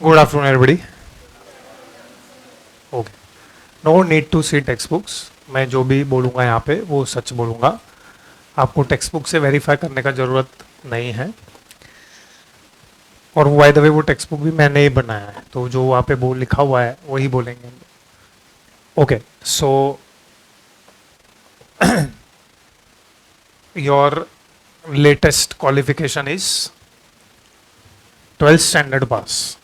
Good afternoon everybody. Okay. No need to see textbooks. मैं जो भी बोलूँगा यहाँ पे वो सच बोलूँगा. आपको टेक्स्ट बुक से वेरीफाई करने का ज़रूरत नहीं है. और बाय द वे वो टेक्स्ट बुक भी मैंने ही बनाया है, तो जो वहाँ पे वो लिखा हुआ है वही बोलेंगे. Okay. So your latest qualification is 12th standard pass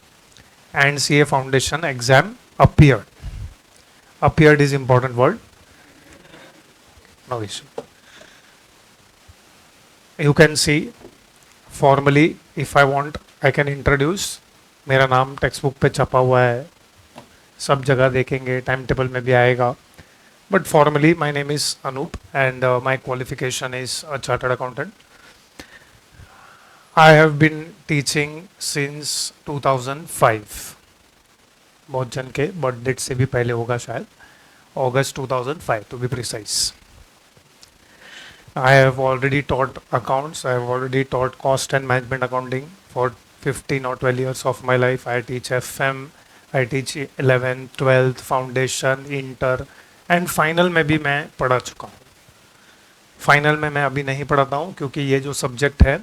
and CA foundation exam appeared. Appeared is important word. No issue. You can see formally if I want I can introduce. मेरा नाम टेक्स्ट बुक पे छपा हुआ है, सब जगह देखेंगे, time table में भी आएगा. But formally my name is Anup and my qualification is a chartered accountant. I have been teaching since 2005. बहुत जन के बर्थ डेट से भी पहले होगा शायद. August 2005 to be precise. I have already taught accounts. I have already taught cost and management accounting for 15 or 12 years of my life. I teach FM, I teach 11th, 12th, foundation, inter and final में भी मैं पढ़ा चुका हूँ. Final में मैं अभी नहीं पढ़ाता हूँ क्योंकि ये जो सब्जेक्ट है,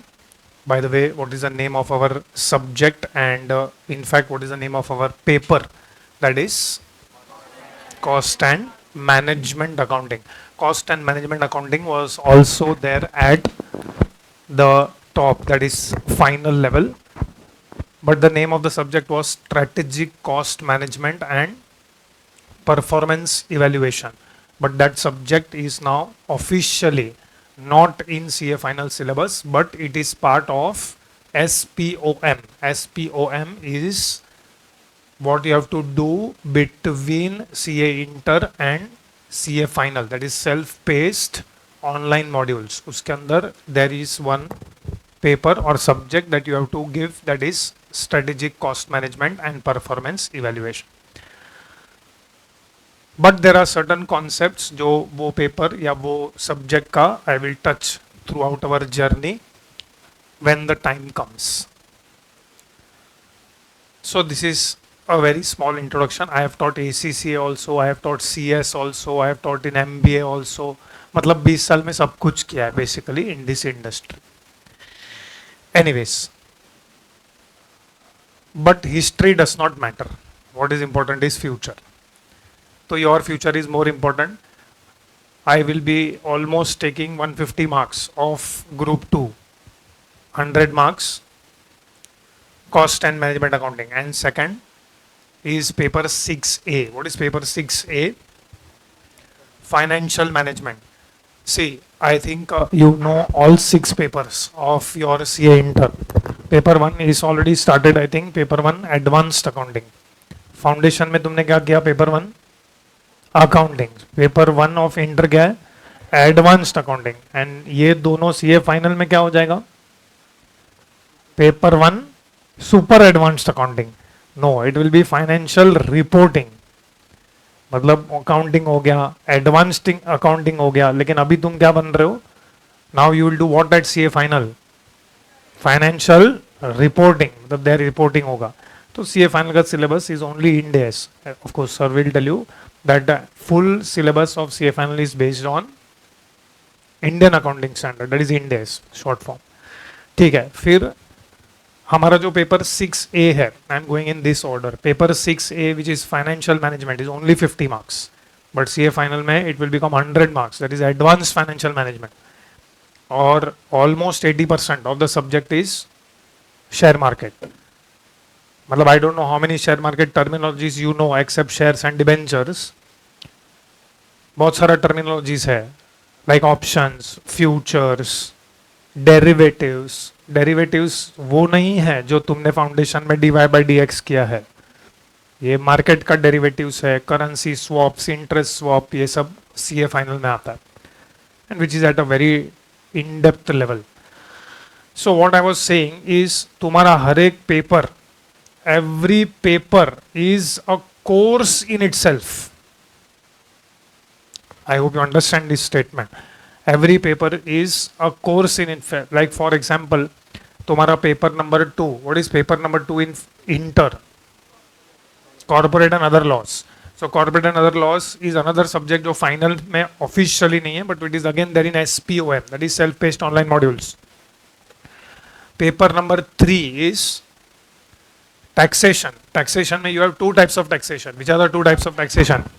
by the way, what is the name of our subject and in fact what is the name of our paper, that is cost and management accounting. Cost and management accounting was also there at the top, that is final level, but the name of the subject was strategic cost management and performance evaluation. But that subject is now officially not in CA final syllabus, but it is part of SPOM. SPOM is what you have to do between CA inter and CA final, that is self-paced online modules. उसके अंदर there is one paper or subject that you have to give, that is strategic cost management and performance evaluation. But there are certain concepts जो वो paper या वो subject का I will touch throughout our journey when the time comes. So this is a very small introduction. I have taught ACCA also, I have taught CS also, I have taught in MBA also. मतलब 20 साल में सब कुछ किया है basically in this industry. Anyways, but history does not matter. What is important is future. So your future is more important. I will be almost taking 150 marks of group 2, 100 marks cost and management accounting, and second is paper 6A. What is paper 6A? Financial management. See, I think you know all 6 papers of your CA inter. Paper 1 is already started, I think. Paper 1 advanced accounting. Foundation में तुमने क्या किया? Paper 1 accounting. Paper 1 of inter क्या है? Advanced accounting. And ये दोनों CA final में क्या हो जाएगा? Paper 1 super advanced accounting. No, it will be financial reporting. मतलब अकाउंटिंग हो गया, एडवांस्ड अकाउंटिंग हो गया, लेकिन अभी तुम क्या बन रहे हो? Now you will do what at CA final? Financial reporting. मतलब देयर रिपोर्टिंग होगा. तो सीए फाइनल का syllabus is only in days. Of course sir will tell you that the full syllabus of CA final is based on Indian accounting standard, that is Ind AS short form. ठीक है. फिर हमारा जो paper 6A है, I am going in this order. Paper 6A which is financial management is only 50 marks, but CA final में it will become 100 marks, that is advance financial management. और almost 80% of the subject is share market. मतलब I don't know how many share market terminologies you know except shares and debentures. बहुत सारा terminologies है, like options, futures, derivatives. Derivatives वो नहीं है जो तुमने फाउंडेशन में dy/dx किया है. ये मार्केट का डेरिवेटिव्स है, करेंसी स्वॉप्स, इंटरेस्ट स्वॉप, ये सब सीए फाइनल में आता है, and which is at a very in depth level. So what I was saying is तुम्हारा हर एक paper, every paper is a course in itself. I hope you understand this statement. Every paper is a course in itself. Like for example, तुम्हारा paper number 2. What is paper number 2 in inter? Corporate and other laws. So corporate and other laws is another subject जो final में officially नहीं है, but it is again there in SPOM, that is self-paced online modules. Paper number 3 is taxation. Taxation में you have two types of taxation. Which are the two types of taxation?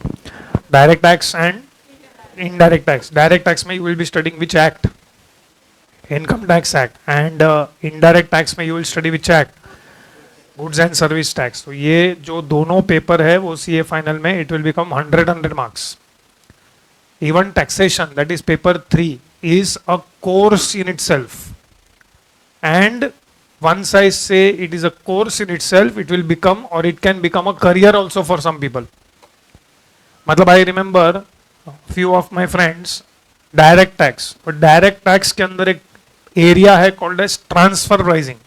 Direct tax and indirect tax. Direct tax में you will be studying which act? Income tax act. And indirect tax में you will study which act? Goods and service tax. तो ये जो दोनों paper है वो CA final में it will become 100 marks. Even taxation that is paper 3 is a course in itself, and once I say it is a course in itself, it will become or it can become a career also for some people. मतलब I remember few of my friends direct tax, but direct tax के अंदर एक area है called as transfer pricing.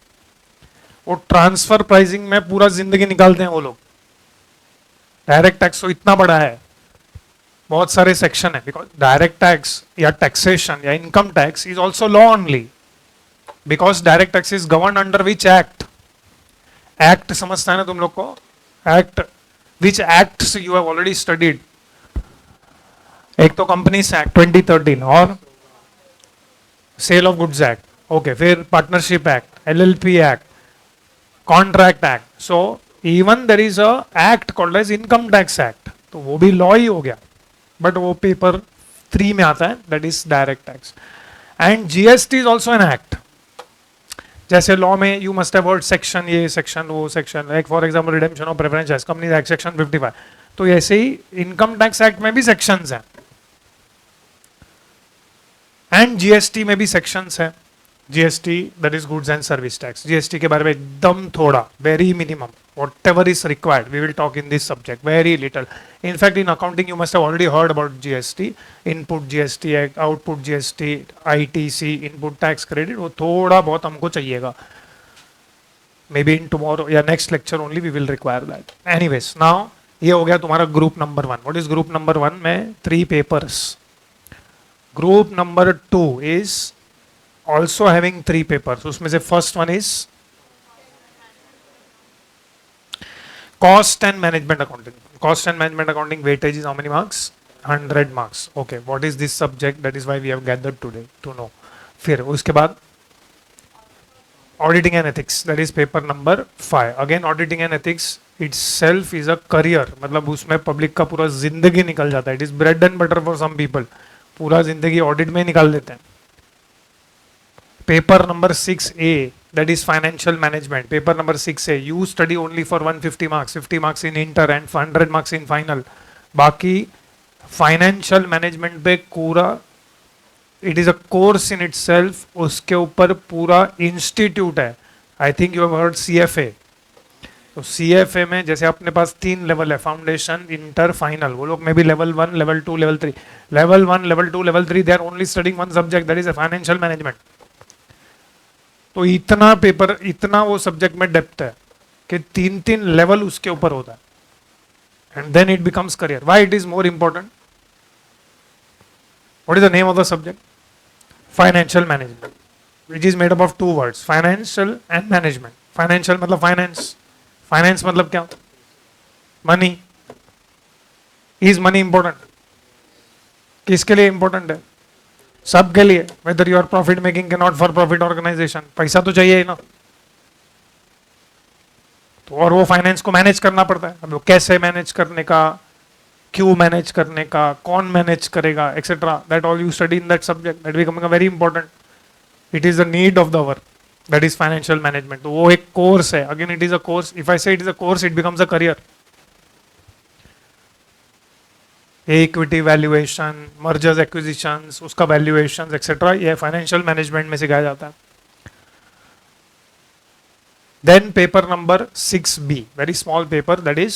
वो transfer pricing में पूरा जिंदगी निकालते हैं वो लोग. डायरेक्ट टैक्स तो इतना बड़ा है, बहुत सारे सेक्शन है. बिकॉज डायरेक्ट टैक्स या टैक्सेशन या income tax is also law only, because direct tax is govern under which act. Act समझता है ना तुम लोग को? Act, which acts you have already studied. एक तो कंपनीज एक्ट 2013 और sale of goods act. Okay, फिर partnership act, LLP act, contract act. So even there is a act called as income tax act, तो वो भी law ही हो गया, but वो पेपर 3 में आता है, that is direct tax. And GST is also an act. जैसे लॉ में you must have heard section ये, सेक्शन वो, section like for example redemption of preference companies act section 55. तो ऐसे ही इनकम टैक्स एक्ट में भी सेक्शंस हैं, and GST में भी सेक्शंस है. GST that is goods and service tax. GST के बारे में एकदम थोड़ा, very minimum, whatever is required we will talk in this subject, very little. In fact, in accounting you must have already heard about GST, input GST act, output GST, ITC, input tax credit. वो थोड़ा बहुत हमको चाहिएगा. Maybe in tomorrow या next lecture only we will require that. Anyways, now ये हो गया तुम्हारा group number 1. What is group number 1 में 3 papers. Group number 2 is also having 3 papers. उसमें से first one is cost and management accounting. Cost and management accounting weightage is how many marks? 100 marks. Okay, what is this subject? That is why we have gathered today to know. फिर उसके बाद auditing and ethics, that is paper number 5. Again auditing and ethics itself is a career. मतलब उसमें public का पूरा जिंदगी निकल जाता है. It is bread and butter for some people. पूरा जिंदगी ऑडिट में निकाल देते हैं. Paper number 6A, that is financial management. Paper number 6A, you study only for 150 marks, 50 marks in inter and 100 marks in final. बाकी financial management पे पूरा it is a course in itself. उसके ऊपर पूरा institute है. I think you have heard CFA. तो CFA में जैसे अपने पास 3 लेवल है, फाउंडेशन, इंटर, फाइनल. वो लोग में भी level 1, level 2, level 3. Level 1, level 2, level 3 they are only studying one subject, that is a financial management. तो इतना पेपर, इतना वो सब्जेक्ट में डेप्थ है कि 3 लेवल उसके ऊपर होता है. And then it becomes career. Why it is more important? What is the name of the subject? Financial management, which is made up of 2 words, financial and management. Financial मतलब finance. Finance मतलब क्या? Money. Is money important? किसके लिए important है? सबके लिए. Whether you are profit making के not for profit organisation, पैसा तो चाहिए ही ना. तो और वो फाइनेंस को मैनेज करना पड़ता है. अब वो कैसे मैनेज करने का, क्यों मैनेज करने का, कौन मैनेज करेगा, etcetera, that all you study in that subject. That becoming a very important. It is the need of the hour, that is financial management. तो वो एक कोर्स है. Again it is a course. If I say it is a course, it becomes a career. Equity valuation, mergers acquisitions, उसका valuation etcetera, ये financial management में सिखाया जाता है. Then paper number 6B, very small paper, that is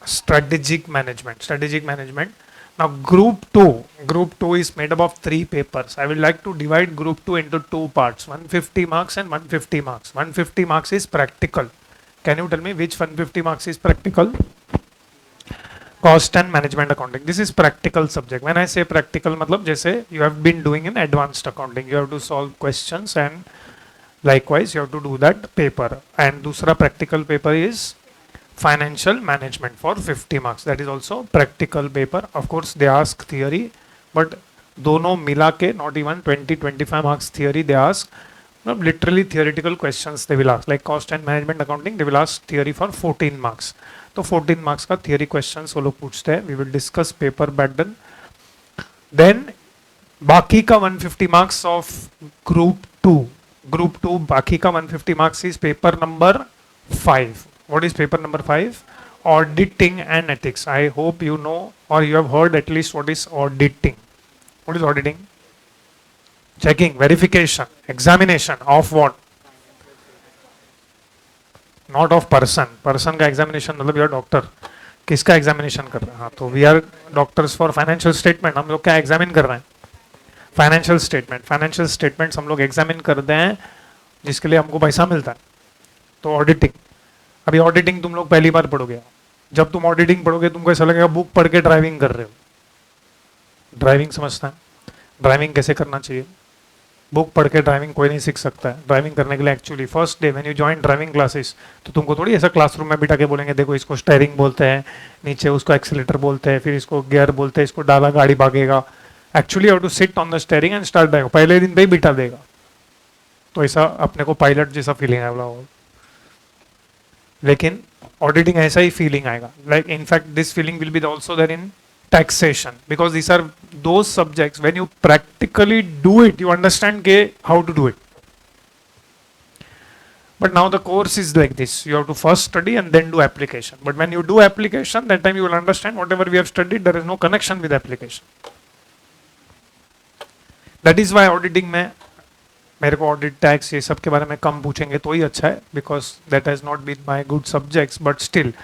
strategic management. Strategic management. Now group 2 is made up of 3 papers. I would like to divide group 2 into 2 parts, 150 marks and 150 marks. 150 marks is practical. Can you tell me which 150 marks is practical? Cost and management accounting. This is practical subject. When I say practical, मतलब जैसे you have been doing in advanced accounting, you have to solve questions and likewise you have to do that paper. And दूसरा practical paper is financial management for 50 marks. That is also practical paper. Of course they ask theory, but दोनों मिला के not even 20-25 marks theory they ask. No, literally theoretical questions they will ask, like cost and management accounting, they will ask theory for 14 marks. तो 14 marks का theory questions वो लोग पूछते हैं. We will discuss paper pattern. Then बाकी का 150 marks of group 2. Group 2 बाकी का 150 marks is paper number 5. What is paper number 5? Auditing and ethics. I hope you know or you have heard at least what is auditing. What is auditing? Checking, verification, examination of what? Not of person. Person का examination मतलब यार doctor किसका examination कर रहे हैं? हाँ, तो we are doctors for financial statement. हम लोग क्या एग्जामिन कर रहे हैं? Financial statement. फाइनेंशियल स्टेटमेंट्स हम लोग एग्जामिन करते हैं जिसके लिए हमको पैसा मिलता है. तो ऑडिटिंग. अभी ऑडिटिंग तुम लोग पहली बार पढ़ोगे. जब तुम ऑडिटिंग पढ़ोगे तुमको ऐसा लगेगा बुक पढ़ के ड्राइविंग कर रहे हो. ड्राइविंग समझता है? ड्राइविंग कैसे करना चाहिए? बुक पढ़ के ड्राइविंग कोई नहीं सीख सकता है. ड्राइविंग करने के लिए actually first day when you join driving classes तो तुमको थोड़ी ऐसा क्लासरूम में बिठा के बोलेंगे देखो इसको स्टीयरिंग बोलते हैं, नीचे उसको एक्सीलेटर बोलते हैं, फिर इसको गियर बोलते हैं, इसको डाला गाड़ी भागेगा. Actually you to sit on the steering and start driving. पहले दिन पे ही बिठा देगा तो ऐसा अपने को पायलट जैसा फीलिंग आएगा. लेकिन ऑडिटिंग ऐसा ही फीलिंग आएगा. Like in fact this feeling will be also there in taxation because these are those subjects when you practically do it you understand how to do it. But now the course is like this, you have to first study and then do application. But when you do application that time you will understand whatever we have studied there is no connection with application. That is why auditing में मेरे को audit tax ये सब के बारे में कम पूछेंगे तो ही अच्छा है because that has not been my good subjects. But still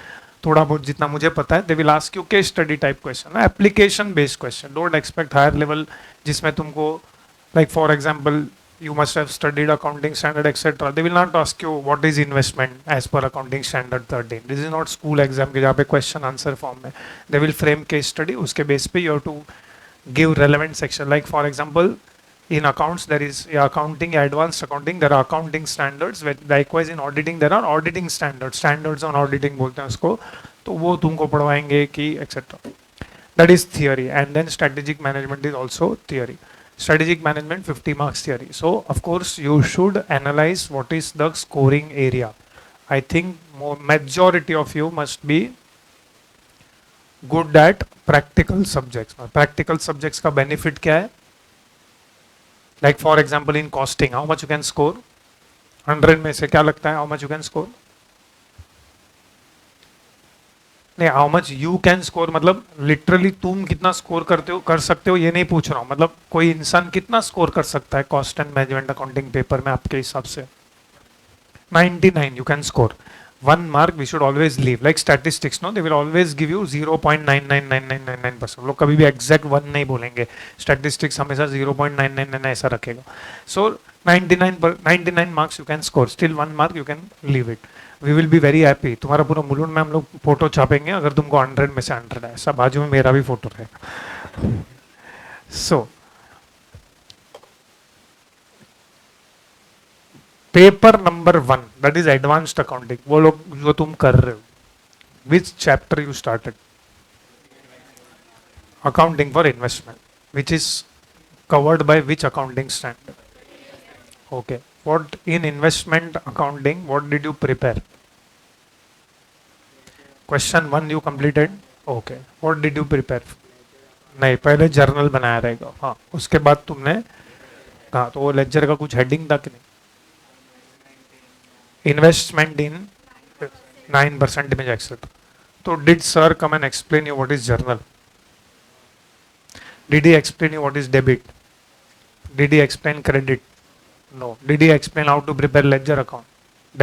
थोड़ा बहुत जितना मुझे पता है they will ask you case study type question, application based question. Don't expect higher level जिसमें तुमको like for example you must have studied accounting standard etc. They will not ask you what is investment as per accounting standard 13. This is not school exam के जहाँ पे question answer form में. They will frame case study, उसके base पे you have to give relevant section. Like for example in accounts there is accounting, advanced accounting, there are accounting standards. Likewise in auditing there are auditing standards. Standards on auditing बोलते हैं उसको. तो वो तुमको पढ़वाएंगे कि etc. That is theory. And then strategic management is also theory. Strategic management 50 marks theory. So of course you should analyze what is the scoring area. I think majority of you must be good at practical subjects. Practical subjects का benefit क्या है? Like for example in costing, how much you can score? 100 में से क्या लगता है how much you can score? नहीं, how much you can score मतलब literally तुम कितना स्कोर करते हो कर सकते हो ये नहीं पूछ रहा हूँ. मतलब कोई इंसान कितना स्कोर कर सकता है cost and management accounting paper में आपके हिसाब से? 99 you can score. 1 mark we should always leave. Like statistics, no, they will always give you 0.999999%. लोग कभी भी exact 1 नहीं बोलेंगे. Statistics हमेशा 0.999 ऐसा रखेगा. So 99 marks you can score. Still 1 mark you can leave it. We will be very happy. तुम्हारा पूरा मुलुंड में हम लोग फोटो छापेंगे अगर तुमको 100 में से 100 है. ऐसा बाजू में मेरा भी फोटो रहेगा. So paper number 1 that is advanced accounting. वो लोग जो तुम कर रहे हो विच chapter you started? Accounting for investment which is covered by which accounting standard? Okay, what in investment accounting what did you prepare? Question 1 you completed. Okay, what did you prepare? नहीं, पहले journal बनाया रहेगा. हाँ, उसके बाद तुमने कहा तो वो लेक्चर का कुछ हेडिंग था कि नहीं? Investment in 9% image etc. So did sir come and explain you what is journal? Did he explain you what is debit? Did he explain credit? No. Did he explain how to prepare ledger account?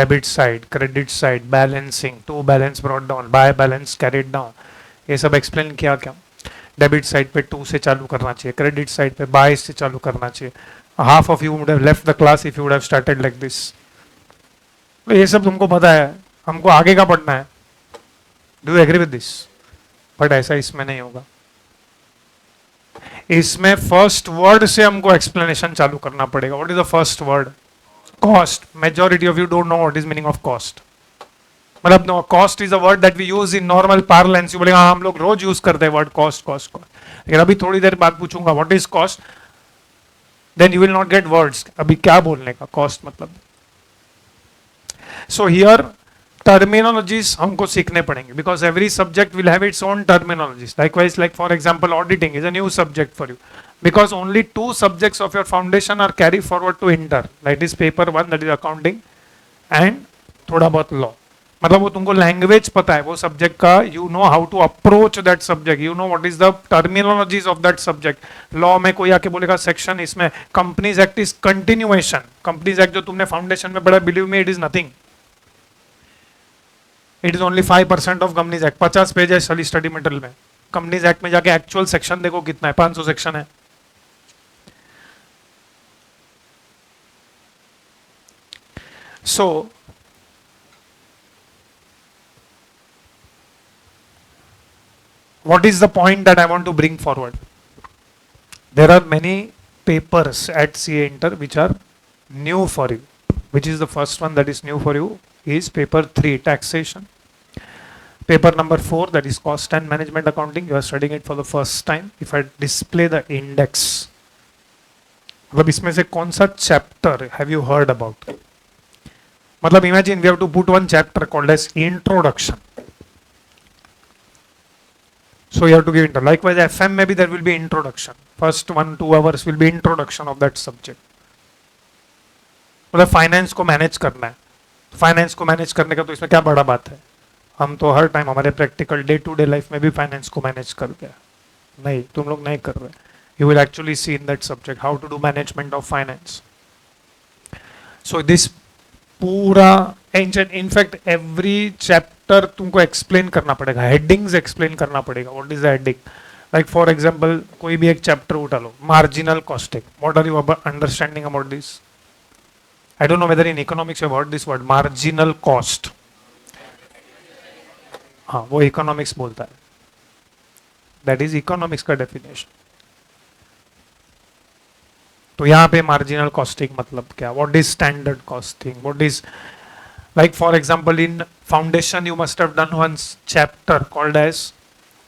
Debit side, credit side, balancing, to balance brought down, by balance carried down. ये सब explain किया क्या? Debit side पे 2 से चालू करना चाहिए, credit side पे by से चालू करना चाहिए. Half of you would have left the class if you would have started like this. ये सब तुमको पता है, हमको आगे का पढ़ना है. Do you agree with this? But ऐसा इसमें नहीं होगा. इसमें फर्स्ट वर्ड से हमको एक्सप्लेनेशन चालू करना पड़ेगा. What is the first word? Cost. Majority of you don't know what is meaning of cost. मतलब no, cost is a word that we use in normal parlance, you बोलेगा हाँ हम लोग रोज यूज करते हैं वर्ड कॉस्ट कॉस्ट कॉस्ट, लेकिन अभी थोड़ी देर बाद पूछूंगा what is cost, then you will not get words अभी क्या बोलने का कॉस्ट मतलब। सो हियर टर्मिनोलॉजीज हमको सीखने पड़ेंगे because every subject will have its own terminologies. Likewise like for example auditing is a new subject for you because only two subjects of your foundation are carry forward to inter, that is paper 1 that is accounting and थोड़ा बहुत law, मतलब वो तुमको language पता है वो subject का, you know how to approach that subject, you know what is the terminologies of that subject. Law में कोई आके बोलेगा सेक्शन, इसमें companies act is continuation, companies act जो तुमने फाउंडेशन में पढ़ा, believe me it is nothing, it is only 5% of companies act, 50 page है स्टडी मटेरियल में। कंपनीज एक्ट में जाके एक्चुअल सेक्शन देखो कितना है, 500 सेक्शन है। So what is the point that I want to bring forward? There are many papers at CA Inter which are new for you. Which is the first one that is new for you is paper 3 taxation. Paper number 4 that is cost and management accounting. You are studying it for the first time. If I display the index, मतलब इसमें से कौन सा chapter have you heard about? मतलब imagine we have to put one chapter called as introduction. So you have to give intro. Likewise, FM maybe there will be introduction. First 1-2 hours will be introduction of that subject. मतलब finance को manage करना है, finance को manage करने का तो इसमें क्या बड़ा बात है, हम तो हर टाइम हमारे practical day to day life में भी फाइनेंस को मैनेज करते हैं। नहीं, तुम लोग नहीं कर रहे। You will actually see in that subject how to do management of finance. So this पूरा इनफैक्ट एवरी चैप्टर तुमको एक्सप्लेन करना पड़ेगा, हेडिंग्स एक्सप्लेन करना पड़ेगा, what is the heading. Like for example कोई भी एक चैप्टर उठा लो, marginal costing, what are you understanding about this? I don't know whether in economics you have heard this word marginal cost. हाँ, वो economics बोलता है, दैट इज इकोनॉमिक्स का डेफिनेशन। तो यहाँ पे मार्जिनल कॉस्टिंग मतलब क्या, what is standard costing, what is, like for example in foundation you must have done one chapter called as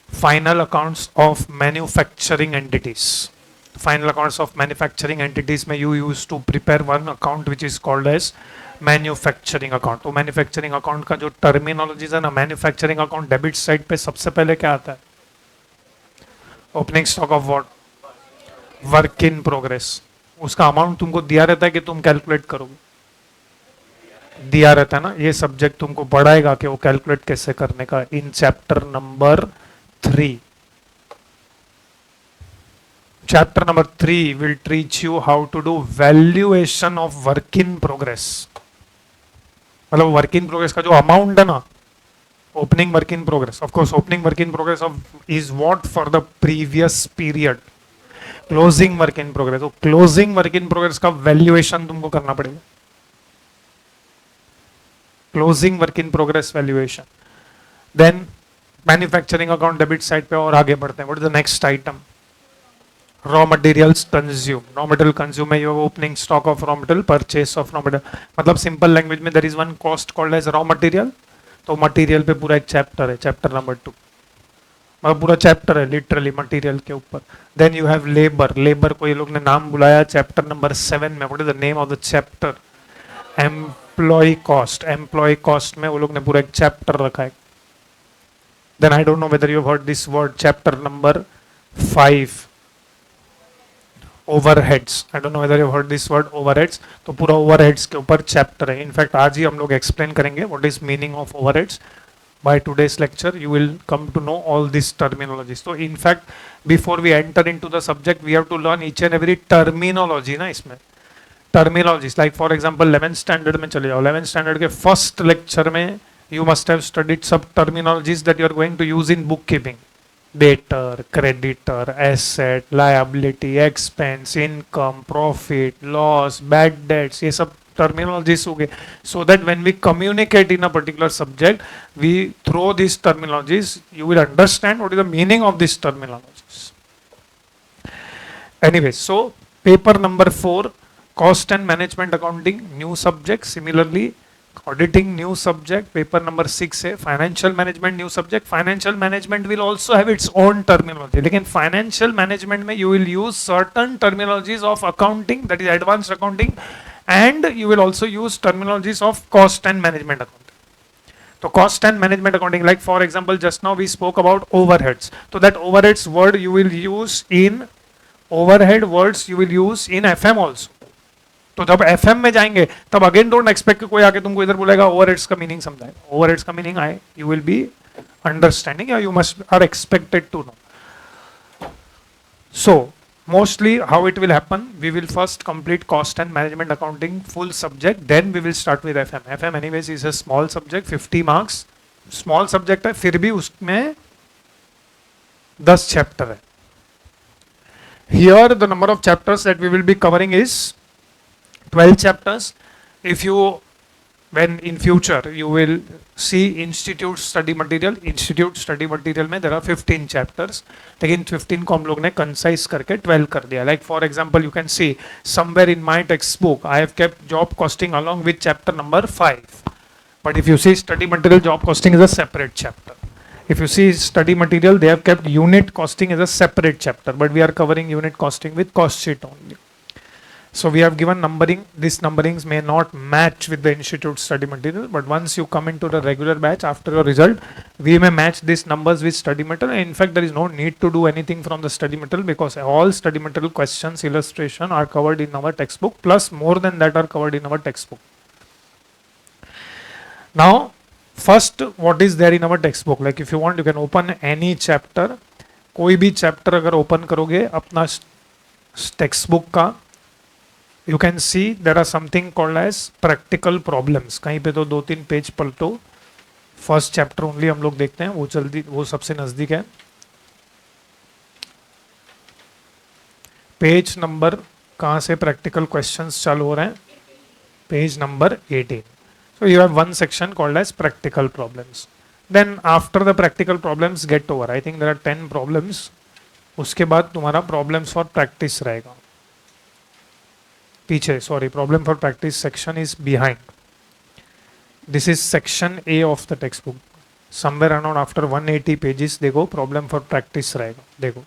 final accounts of manufacturing entities. Final accounts of manufacturing entities में you used to prepare one account which is called as manufacturing account. तो manufacturing account का जो terminologies है ना, manufacturing account debit side पे सबसे पहले क्या आता है, opening stock of what, work in progress. उसका अमाउंट तुमको दिया रहता है कि तुम कैलकुलेट करोगे, दिया रहता है ना, ये सब्जेक्ट तुमको पढ़ाएगा कि वो कैलकुलेट कैसे करने का in chapter number 3। Chapter number 3 will teach you how to do valuation of work in progress. मतलब वर्क इन प्रोग्रेस का जो अमाउंट है ना, opening work in progress, of course opening work in progress of is what for the previous period, closing work in progress, तो closing work in progress का valuation तुमको करना पड़ेगा, closing work in progress valuation. Then manufacturing account debit side पे और आगे बढ़ते हैं, what is the next item, raw materials consume. Raw material consume में you opening stock of raw material, purchase of raw material, मतलब simple language में there is one cost called as raw material. तो material पे पूरा एक chapter है, chapter number 2, मतलब पूरा चैप्टर है लिटरली मटेरियल के ऊपर। Then you have labour, labour को ये लोग ने नाम बुलाया चैप्टर नंबर 7 में, what is the name of the chapter, employ cost. Employ cost में वो लोग ने पूरा एक चैप्टर रखा है। Then I don't know whether you heard this word, chapter number 5 overheads. I don't know whether you heard this word overheads. तो पूरा ओवरहेड्स के ऊपर चैप्टर है। इनफैक्ट आज ही हम लोग एक्सप्लेन करेंगे what is meaning of overheads. By today's lecture you will come to know all these terminologies. So in fact before we enter into the subject we have to learn each and every terminology ना, इसमें terminologies like for example 11th standard में चले जाओ, 11th standard के first lecture में you must have studied some terminologies that you are going to use in bookkeeping, debtor, creditor, asset, liability, expense, income, profit, loss, bad debts, ये सब terminologies हो गए, so that when we communicate in a particular subject we throw these terminologies, you will understand what is the meaning of these terminologies. Anyway, so paper number 4 cost and management accounting, new subject. Similarly Auditing new subject, paper number 6 है. Financial management new subject. Financial management will also have its own terminology. लेकिन financial management में you will use certain terminologies of accounting, that is advanced accounting, and you will also use terminologies of cost and management accounting. So cost and management accounting, like for example, just now we spoke about overheads. So that overheads word you will use in overhead words you will use in FM also. तो जब FM में जाएंगे तब again don't expect कि कोई आके तुमको इधर बोलेगा ओवरहेड्स का मीनिंग समझाए. ओवरहेड्स का meaning I you will be understanding या you must are expected to know. So mostly how it will happen, we will first complete cost and management accounting full subject, then we will start with FM. FM anyways is a small subject, 50 marks. Small subject है फिर भी उसमें 10 chapter है. Here the number of chapters that we will be covering is 12 chapters. If you, when in future you will see institute study material में there are 15 chapters. लेकिन 15 को हम लोग ने concise करके 12 कर दिया. Like for example you can see somewhere in my textbook I have kept job costing along with chapter number 5. But if you see study material, job costing is a separate chapter. If you see study material, they have kept unit costing as a separate chapter, but we are covering unit costing with cost sheet only. So we have given numbering. These numberings may not match with the institute study material, but once you come into the regular batch after your result, we may match these numbers with study material. In fact, there is no need to do anything from the study material because all study material questions, illustration are covered in our textbook, plus more than that are covered in our textbook. Now, first, what is there in our textbook? Like if you want, you can open any chapter. कोई भी chapter अगर open करोगे अपना textbook का, you can see there are something called as practical problems. कहीं पे तो 2-3 page पलटो. First chapter only हम लोग देखते हैं, वो जल्दी, वो सबसे नजदीक है. पेज नंबर कहाँ से practical questions चालू हो रहे हैं? Page number 18. So you have one section called as practical problems. Then after the practical problems get over, I think there are 10 problems. उसके बाद तुम्हारा problems for practice रहेगा. पीछे, sorry, problem for practice section is behind. This is section A of the textbook. Somewhere around after 180 pages, देखो problem for practice रहेगा. देखो,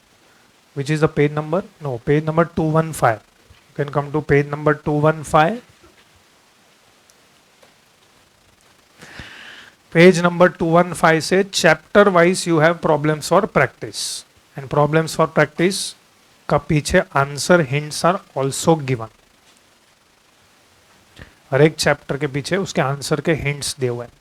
which is the page number? No, page number 215. You can come to page number 215. Page number 215 से chapter wise you have problems for practice and problems for practice का पीछे answer hints are also given. हर एक chapter के पीछे उसके answer के hints दिए हुए हैं.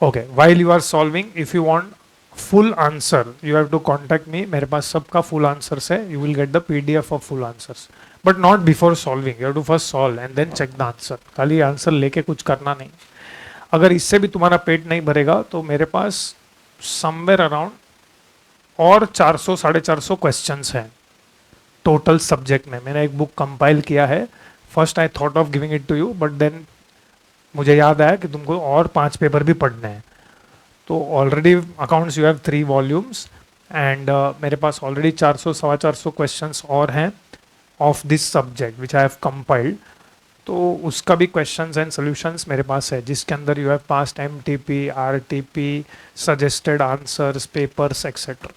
Okay, while you are solving, if you want full answer you have to contact me. मेरे पास सबका फुल आंसर्स है. You will get the PDF of full answers, but not before solving. You have to first solve and then check the answer. खाली answer लेके कुछ करना नहीं. अगर इससे भी तुम्हारा पेट नहीं भरेगा तो मेरे पास समवेयर अराउंड और 400-450 क्वेश्चंस हैं टोटल सब्जेक्ट में. मैंने एक बुक कंपाइल किया है. First I thought of giving it to you, but then मुझे याद आया कि तुमको और 5 पेपर भी पढ़ने हैं. तो already accounts you have 3 volumes and मेरे पास ऑलरेडी 400-450 क्वेश्चंस और हैं of this subject which I have compiled. तो उसका भी क्वेश्चंस एंड सॉल्यूशंस मेरे पास है, जिसके अंदर you have past MTP, RTP, suggested answers, papers etcetera.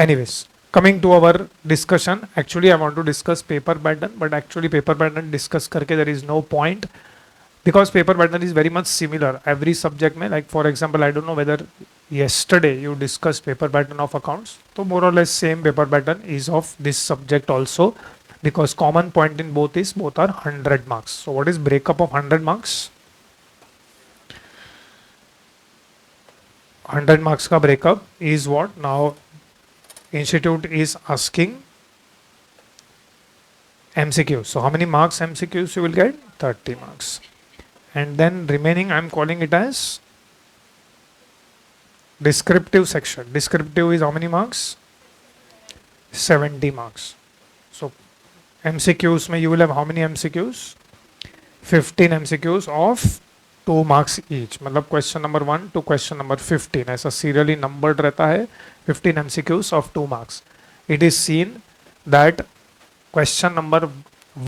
Anyways, coming to our discussion. Actually I want to discuss paper pattern, but actually paper pattern discuss करके there is no point because paper pattern is very much similar every subject में. Like for example, I don't know whether yesterday you discussed paper pattern of accounts, so more or less same paper pattern is of this subject also, because common point in both is both are 100 marks. So what is breakup of 100 marks? 100 marks का breakup is what? Now institute is asking MCQs. So how many marks MCQs you will get? 30 marks. And then remaining I am calling it as descriptive section. Descriptive is how many marks? 70 marks. So MCQs में you will have how many MCQs? 15 MCQs of 2 marks each. मतलब question number 1 to question number 15 ऐसा serially numbered रहता है. 15 MCQs of 2 marks. It is seen that question number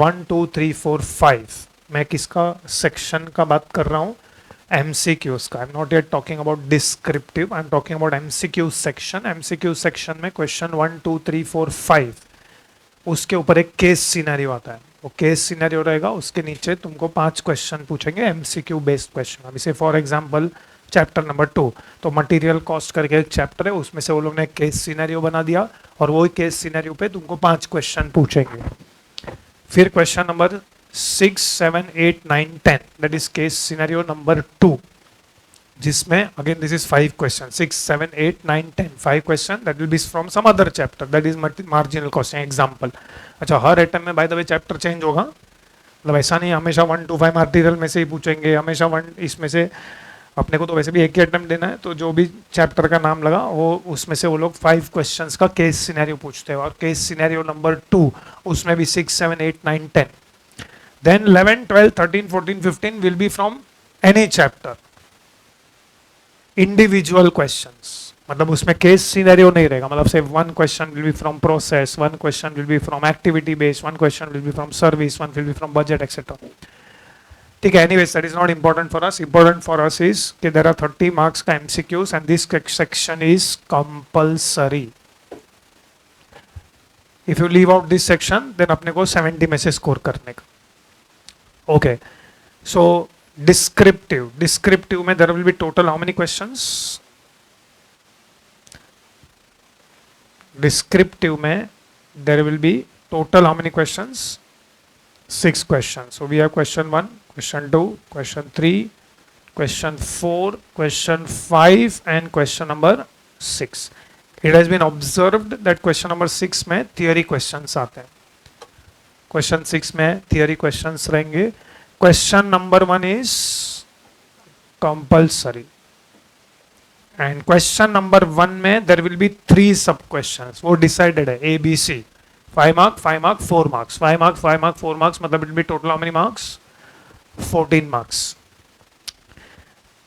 1, 2, 3, 4, 5 मैं किसका section का बात कर रहा हूँ, MCQs का. I am not yet talking about descriptive, I am talking about MCQ section. MCQ section में क्वेश्चन 1 2 3 4 5, उसके ऊपर एक केस सिनेरियो आता है. वो केस सिनेरियो रहेगा, उसके नीचे तुमको 5 क्वेश्चन पूछेंगे MCQ बेस्ड क्वेश्चन. अभी से फॉर एग्जांपल चैप्टर नंबर 2, तो मटेरियल कॉस्ट करके एक चैप्टर है, उसमें से वो लोग ने केस सिनेरियो बना दिया और वो केस सिनेरियो पे तुमको 5 क्वेश्चन पूछेंगे. फिर question number 6 7 8 9 10, that is case scenario number 2, जिसमें again this is 5 question. 6 7 8 9 10, 5 question that will be from some other chapter, that is marginal costing example. अच्छा, हर आइटम में by the way chapter change होगा, मतलब ऐसा नहीं हमेशा 1 to 5 मटेरियल में से ही पूछेंगे, हमेशा 1 इसमें से. अपने को तो वैसे भी एक ही अटेम्प्ट देना है, तो जो भी चैप्टर का नाम लगा वो उसमें से वो लोग 5 क्वेश्चंस का केस सिनेरियो पूछते हैं. और केस सिनेरियो नंबर 2, उसमें भी 6 7 8 9 10. Then 11 12 13 14 15 will be from any chapter, individual questions. मतलब उसमें केस सिनेरियो नहीं रहेगा, मतलब से 1 question will be from process, 1 question will be from activity based, 1 question will be from service, 1 will be from budget etcetera. ठीक है, anyways that is not important for us. Important for us is कि there are 30 marks का MCQs and this section is compulsory. If you leave out this section then अपने को 70 में से score करने का. ओके, सो डिस्क्रिप्टिव में there will be total how many questions? Descriptive में there will be total how many questions? 6 questions. So we have question 1, question 2, question 3, question 4, question 5 and question number 6. It has been observed that question number 6 में theory questions आते हैं. Question 6 में theory questions रहेंगे. Question number 1 is compulsory. And question number 1 में there will B 3 सब questions, वो decided है A B C. 5 mark 5 mark 4 marks, 5 mark 5 mark 4 marks, मतलब it will be total how many marks? 14 marks.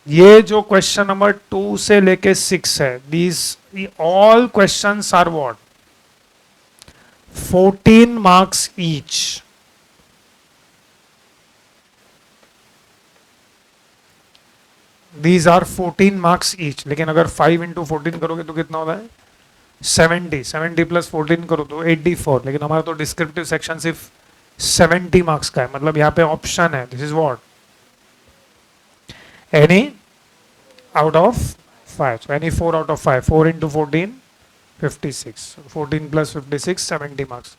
ये जो question number 2 से लेके 6 है, these all questions are what? 14 marks each. These are 14 marks each. लेकिन अगर 5 into 14 करोगे तो कितना होता है? 70. 70 plus 14 करो तो 84. लेकिन हमारा तो डिस्क्रिप्टिव सेक्शन सिर्फ 70 मार्क्स का है. मतलब यहाँ पे ऑप्शन है, this is what? Any out of 5. So any 4 out of 5. 4 into 14 56. 14 plus 56 70 marks.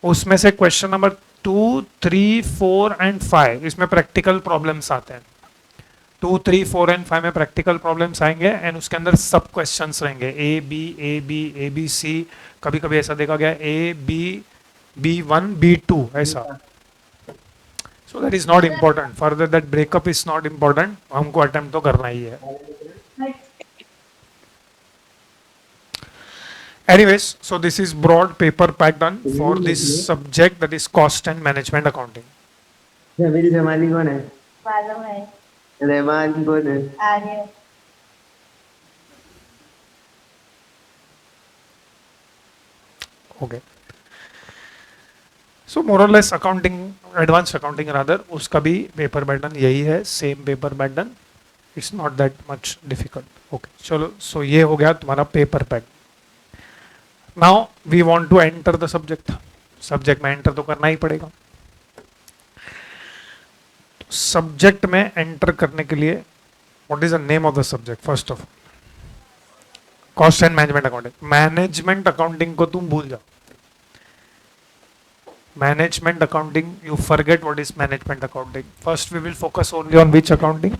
उसमें से क्वेश्चन नंबर 2 3 4 and 5 इसमें प्रैक्टिकल प्रॉब्लम्स आते हैं. 2 3 4 एंड 5 में प्रैक्टिकल प्रॉब्लम्स आएंगे एंड उसके अंदर सब क्वेश्चंस रहेंगे A B C. कभी कभी ऐसा देखा गया A B B1 B2 ऐसा. So that is not important. Further that breakup is not important. हमको अटेम्प्ट तो करना ही है. Anyways, so this is broad paper pattern for this subject, that is cost and management accounting. मेरी जमानी कौन है? मालूम है. रहमान कौन है? आर्य. Okay. So more or less accounting, advanced accounting rather, उसका भी पेपर पैटर्न यही है, same paper pattern. It's not that much difficult. Okay, चलो. सो ये हो गया तुम्हारा paper pattern. Now we want to enter the subject. Subject में एंटर तो करना ही पड़ेगा. सब्जेक्ट में एंटर करने के लिए what is the name of the subject? First of cost and management accounting. Management accounting को तुम भूल जाओ. Management accounting, you forget what is management accounting. First we will focus only on which accounting?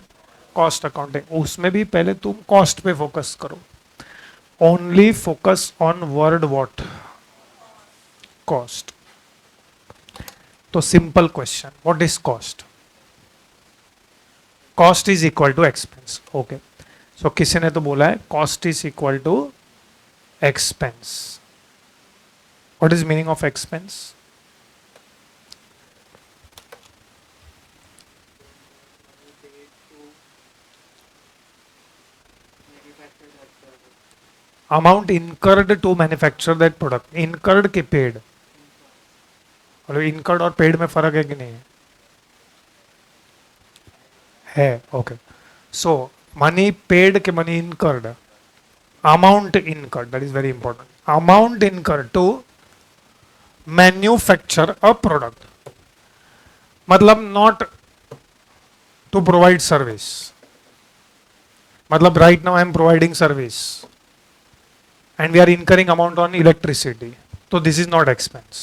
Cost accounting. उसमें भी पहले तुम cost पे focus करो. Only focus on word what? Cost. तो simple question, what is cost? Cost is equal to expense. Okay, so किसी ने तो बोला है cost is equal to expense. What is meaning of expense? Amount incurred to manufacture that product. Incurred के paid. और incurred और paid में फर्क है कि नहीं है? है. ओके, सो मनी पेड के money incurred, amount incurred, that is very important. Amount incurred to manufacture a product, मतलब नॉट टू प्रोवाइड सर्विस. मतलब right now I am providing service and we are incurring amount on electricity, so this is not expense.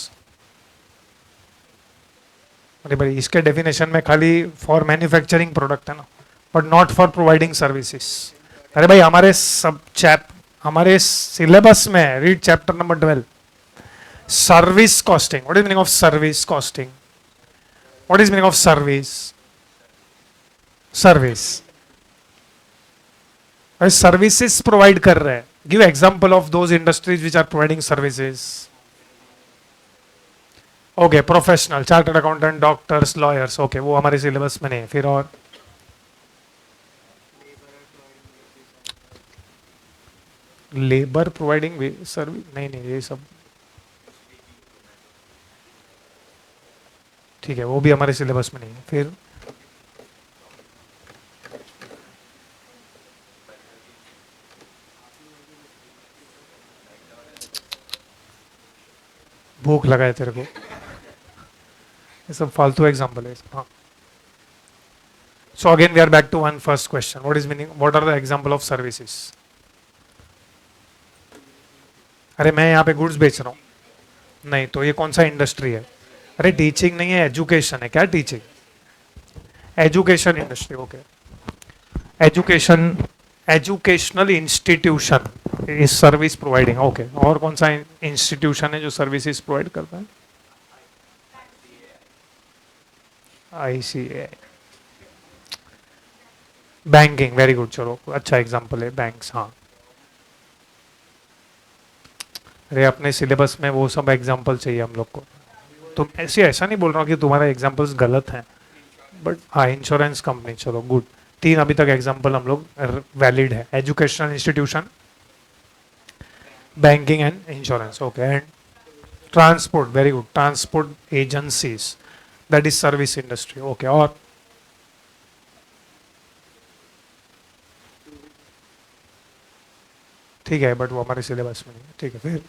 अरे भाई इसके definition में खाली for manufacturing product है ना, but not for providing services. अरे भाई हमारे सिलेबस में read chapter number 12, service costing. What is meaning of service costing? What is meaning of service? Services provide कर रहे हैं. Give example of those industries which are providing services. Okay, professional, chartered accountant, doctors, lawyers. Okay, वो हमारे syllabus में नहीं है. फिर और लेबर प्रोवाइडिंग सर्विस, नहीं नहीं ये सब ठीक है, वो भी हमारे सिलेबस में नहीं है. फिर भूख लगा है तेरे को, ये सब फालतू एग्जांपल है. हाँ, so again we are back to one first question. What is meaning, what are the example of services? अरे मैं यहाँ पे गुड्स बेच रहा हूँ, नहीं तो ये कौन सा इंडस्ट्री है? अरे टीचिंग नहीं है, एजुकेशन है. क्या teaching? Education industry. Okay, education, educational institution is service providing. Okay, और कौन सा इंस्टीट्यूशन है जो सर्विसेज प्रोवाइड करता है? ICA. Banking, very good. चलो अच्छा एग्जांपल है बैंक्स. हाँ, अरे अपने सिलेबस में वो सब एग्जांपल चाहिए हम लोग को. तुम ऐसा नहीं बोल रहा हूँ कि तुम्हारा एग्जांपल्स गलत हैं, बट हाँ, इंश्योरेंस कंपनी. चलो गुड, 3 अभी तक एग्जांपल हम लोग वैलिड है. Educational institution, banking and insurance. Okay, and transport, very good, transport agencies, that is service industry. Okay, और ठीक है, बट वो हमारे सिलेबस में नहीं है. ठीक है, फिर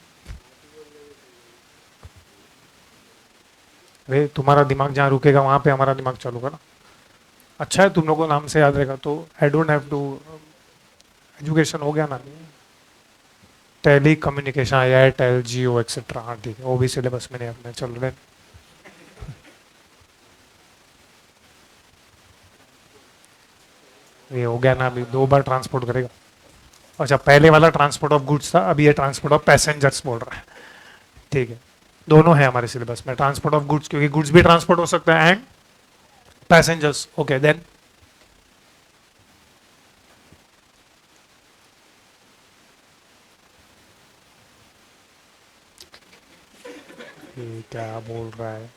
अरे तुम्हारा दिमाग जहाँ रुकेगा वहाँ पे हमारा दिमाग चालू करना. अच्छा है तुम लोगों को नाम से याद रहेगा, तो I don't have to. Education हो गया ना, telecommunication, Airtel, Jio etcetera. हाँ ठीक है, वो भी सिलेबस में नहीं अपने. चल रहे ये हो गया ना, अभी 2 बार ट्रांसपोर्ट करेगा. अच्छा, पहले वाला ट्रांसपोर्ट ऑफ गुड्स था, अभी ये ट्रांसपोर्ट ऑफ पैसेंजर्स बोल रहा है. ठीक है, दोनों है हमारे सिलेबस में. ट्रांसपोर्ट ऑफ गुड्स, क्योंकि गुड्स भी ट्रांसपोर्ट हो सकता है, एंड पैसेंजर्स. ओके, देन क्या बोल रहा है,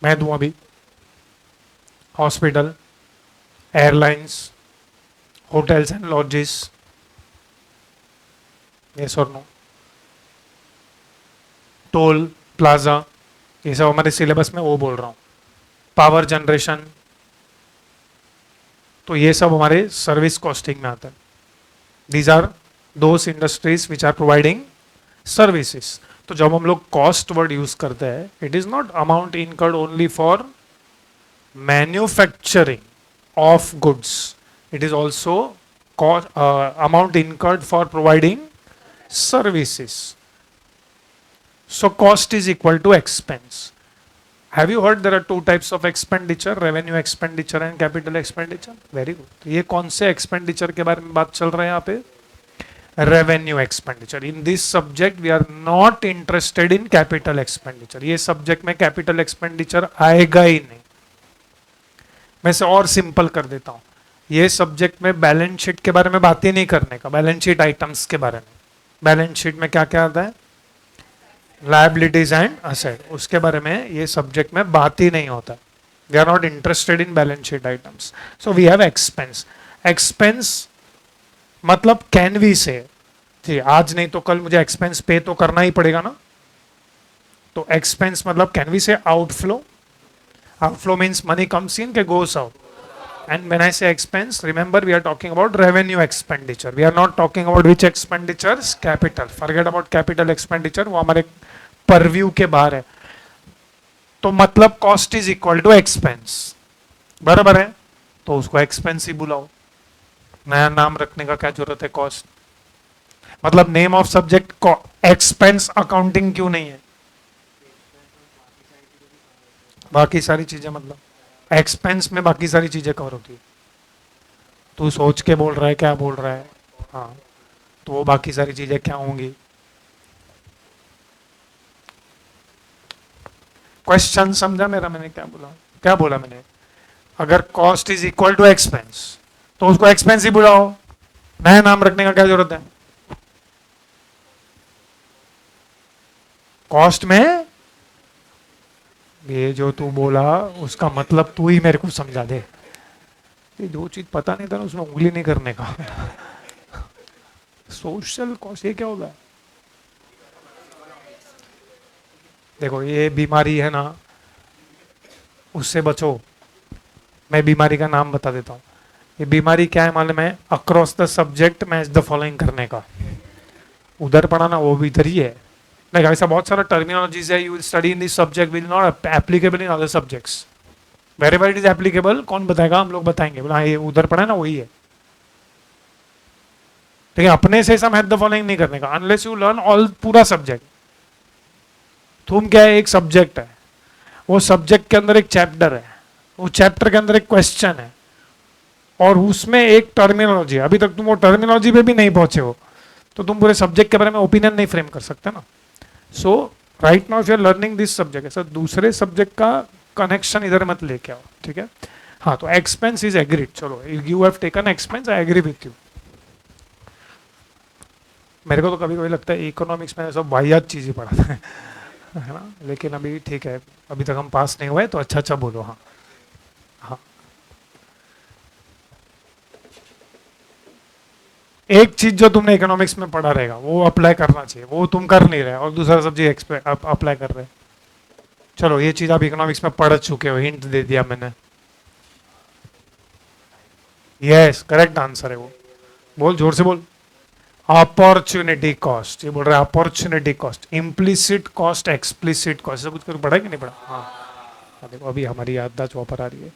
मैं दूं अभी? Hospital, airlines, hotels and lodges. Yes और नो? टोल प्लाजा, ये सब हमारे सिलेबस में, वो बोल रहा हूँ. पावर जनरेशन, तो ये सब हमारे सर्विस कॉस्टिंग में आता है. These are those industries which are providing services. तो जब हम लोग कॉस्ट वर्ड यूज करते हैं, it is not amount incurred only for manufacturing of goods, it is also amount incurred for providing services. So cost is equal to expense. Have you heard there are 2 types of expenditure, revenue expenditure and capital expenditure? Very good. तो ये कौन से expenditure के बारे में बात चल रहा है यहाँ पे? Revenue expenditure. In this subject we are not interested in capital expenditure. ये subject में capital expenditure आएगा ही नहीं. मैं इसे और सिंपल कर देता हूँ, ये सब्जेक्ट में बैलेंस शीट के बारे में बात ही नहीं करने का. बैलेंस शीट आइटम्स के बारे में, बैलेंस शीट में क्या क्या आता है, लायबिलिटीज एंड असेट, उसके बारे में ये सब्जेक्ट में बात ही नहीं होता. We are not interested in balance sheet items. So we have expense. Expense मतलब कैन वी से, जी आज नहीं तो कल मुझे एक्सपेंस पे तो करना ही पड़ेगा ना. तो एक्सपेंस मतलब कैन वी से outflow. Outflow means money comes in, के goes out. And when I say expense, remember we are talking about revenue expenditure. We are not talking about which expenditures, capital. Forget about capital expenditure, वो हमारे purview के बाहर है. तो मतलब cost is equal to expense. बराबर है? तो उसको expense ही बुलाओ. नया नाम रखने का क्या जरूरत है cost? मतलब name of subject expense accounting क्यों नहीं है? बाकी सारी चीजें मतलब एक्सपेंस में बाकी सारी चीजें कवर होती है. तू सोच के बोल रहा है क्या बोल रहा है? हाँ, तो वो बाकी सारी चीजें क्या होंगी? क्वेश्चन समझा मेरा? मैंने क्या बोला मैंने? अगर cost is equal to expense तो उसको एक्सपेंस ही बुलाओ. नया नाम रखने का क्या जरूरत है? कॉस्ट में ये जो तू बोला उसका मतलब तू ही मेरे को समझा दे. ये जो चीज पता नहीं था ना उसमें उंगली नहीं करने का. सोशल कॉस्ट ये क्या होगा? देखो ये बीमारी है ना, उससे बचो. मैं बीमारी का नाम बता देता हूँ. ये बीमारी क्या है मालूम है? Across the subject match the following करने का. उधर पढ़ाना वो भी इधर ही है. लाइक ऐसा बहुत सारा टर्मिनोलॉजीज है. You will study in this subject will not applicable in other subjects. Wherever it is applicable कौन बताएगा? हम लोग बताएंगे. बोला ये उधर पढ़ा ना वही है. ठीक है, अपने से ऐसा मैथ द फॉलोइंग नहीं करने का अनलेस यू लर्न ऑल पूरा सब्जेक्ट. तुम क्या है? एक सब्जेक्ट है, वो सब्जेक्ट के अंदर एक चैप्टर है, वो चैप्टर के अंदर एक क्वेश्चन है और उसमें एक टर्मिनोलॉजी है. अभी तक तुम वो टर्मिनोलॉजी पे भी नहीं पहुंचे हो तो तुम पूरे सब्जेक्ट के बारे में ओपिनियन नहीं फ्रेम कर सकते ना. So right now if you are learning this subject, ऐसा दूसरे सब्जेक्ट का कनेक्शन इधर मत लेके आओ. ठीक है. हाँ, तो एक्सपेंस इज एग्रीड. चलो, you have taken expense, I agree with you. मेरे को तो कभी कभी लगता है इकोनॉमिक्स में सब वाहियात चीज ही पढ़ाते हैं, है ना. लेकिन अभी ठीक है, अभी तक हम पास नहीं हुए तो अच्छा अच्छा बोलो. हाँ हाँ, एक चीज जो तुमने इकोनॉमिक्स में पढ़ा रहेगा वो अप्लाई करना चाहिए, वो तुम कर नहीं रहे और दूसरा सब्जेक्ट अप्लाई कर रहे. चलो, ये चीज आप इकोनॉमिक्स में पढ़ चुके हो, हिंट दे दिया मैंने. यस, करेक्ट आंसर है वो. बोल, जोर से बोल. Opportunity cost. ये बोल रहा है opportunity cost, implicit cost, explicit cost. कुछ कर पढ़ा कि नहीं पढ़ा? हाँ, देखो अभी हमारी याददाश्त वापस आ रही है.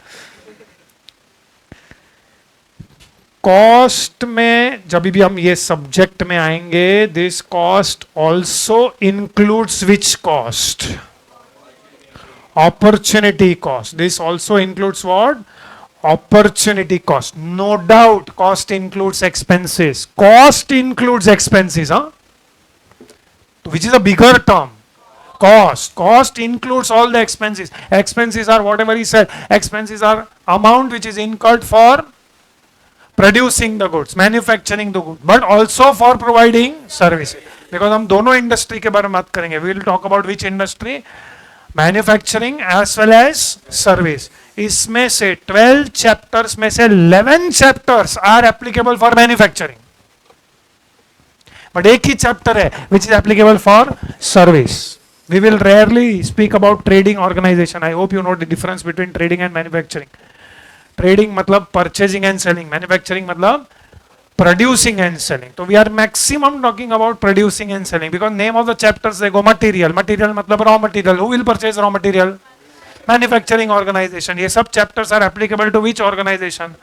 कॉस्ट में जब भी हम ये सब्जेक्ट में आएंगे, this cost also includes which cost? opportunity cost. This also includes what? Opportunity cost. No doubt cost includes expenses. Cost includes expenses, huh? Which is a bigger term. Cost includes all the expenses. Expenses are whatever he said. Expenses are amount which is incurred for producing the goods, manufacturing the goods, but also for providing services. Because हम दोनों industry के बारे में बात करेंगे. We will talk about which industry? Manufacturing as well as service. इसमें से 12 chapters में से 11 chapters are applicable for manufacturing, but एक ही चैप्टर है which is applicable for service. We will rarely speak about trading organisation. I hope you know the difference between trading and manufacturing. Trading मतलब purchasing and selling, manufacturing मतलब producing and selling. So we are maximum talking about producing and selling because name of the chapters they go material. Material मतलब raw material. Who will purchase raw material? Manufacturing organization. ये सब chapters are applicable to which organization?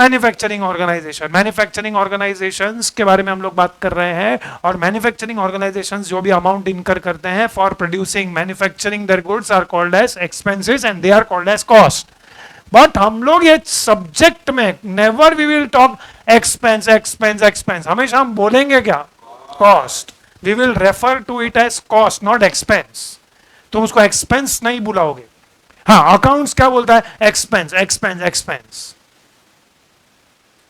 Manufacturing organization. Manufacturing organizations के बारे में हम लोग बात कर रहे हैं और manufacturing organizations जो भी amount incur करते हैं for producing, manufacturing their goods are called as expenses and they are called as cost. But हम लोग ये सब्जेक्ट में never we will talk expense expense expense. हमेशा हम बोलेंगे क्या? Cost. We will refer to it as cost, not expense. तुम उसको एक्सपेंस नहीं बुलाओगे. हाँ, अकाउंट्स क्या बोलता है? Expense expense expense.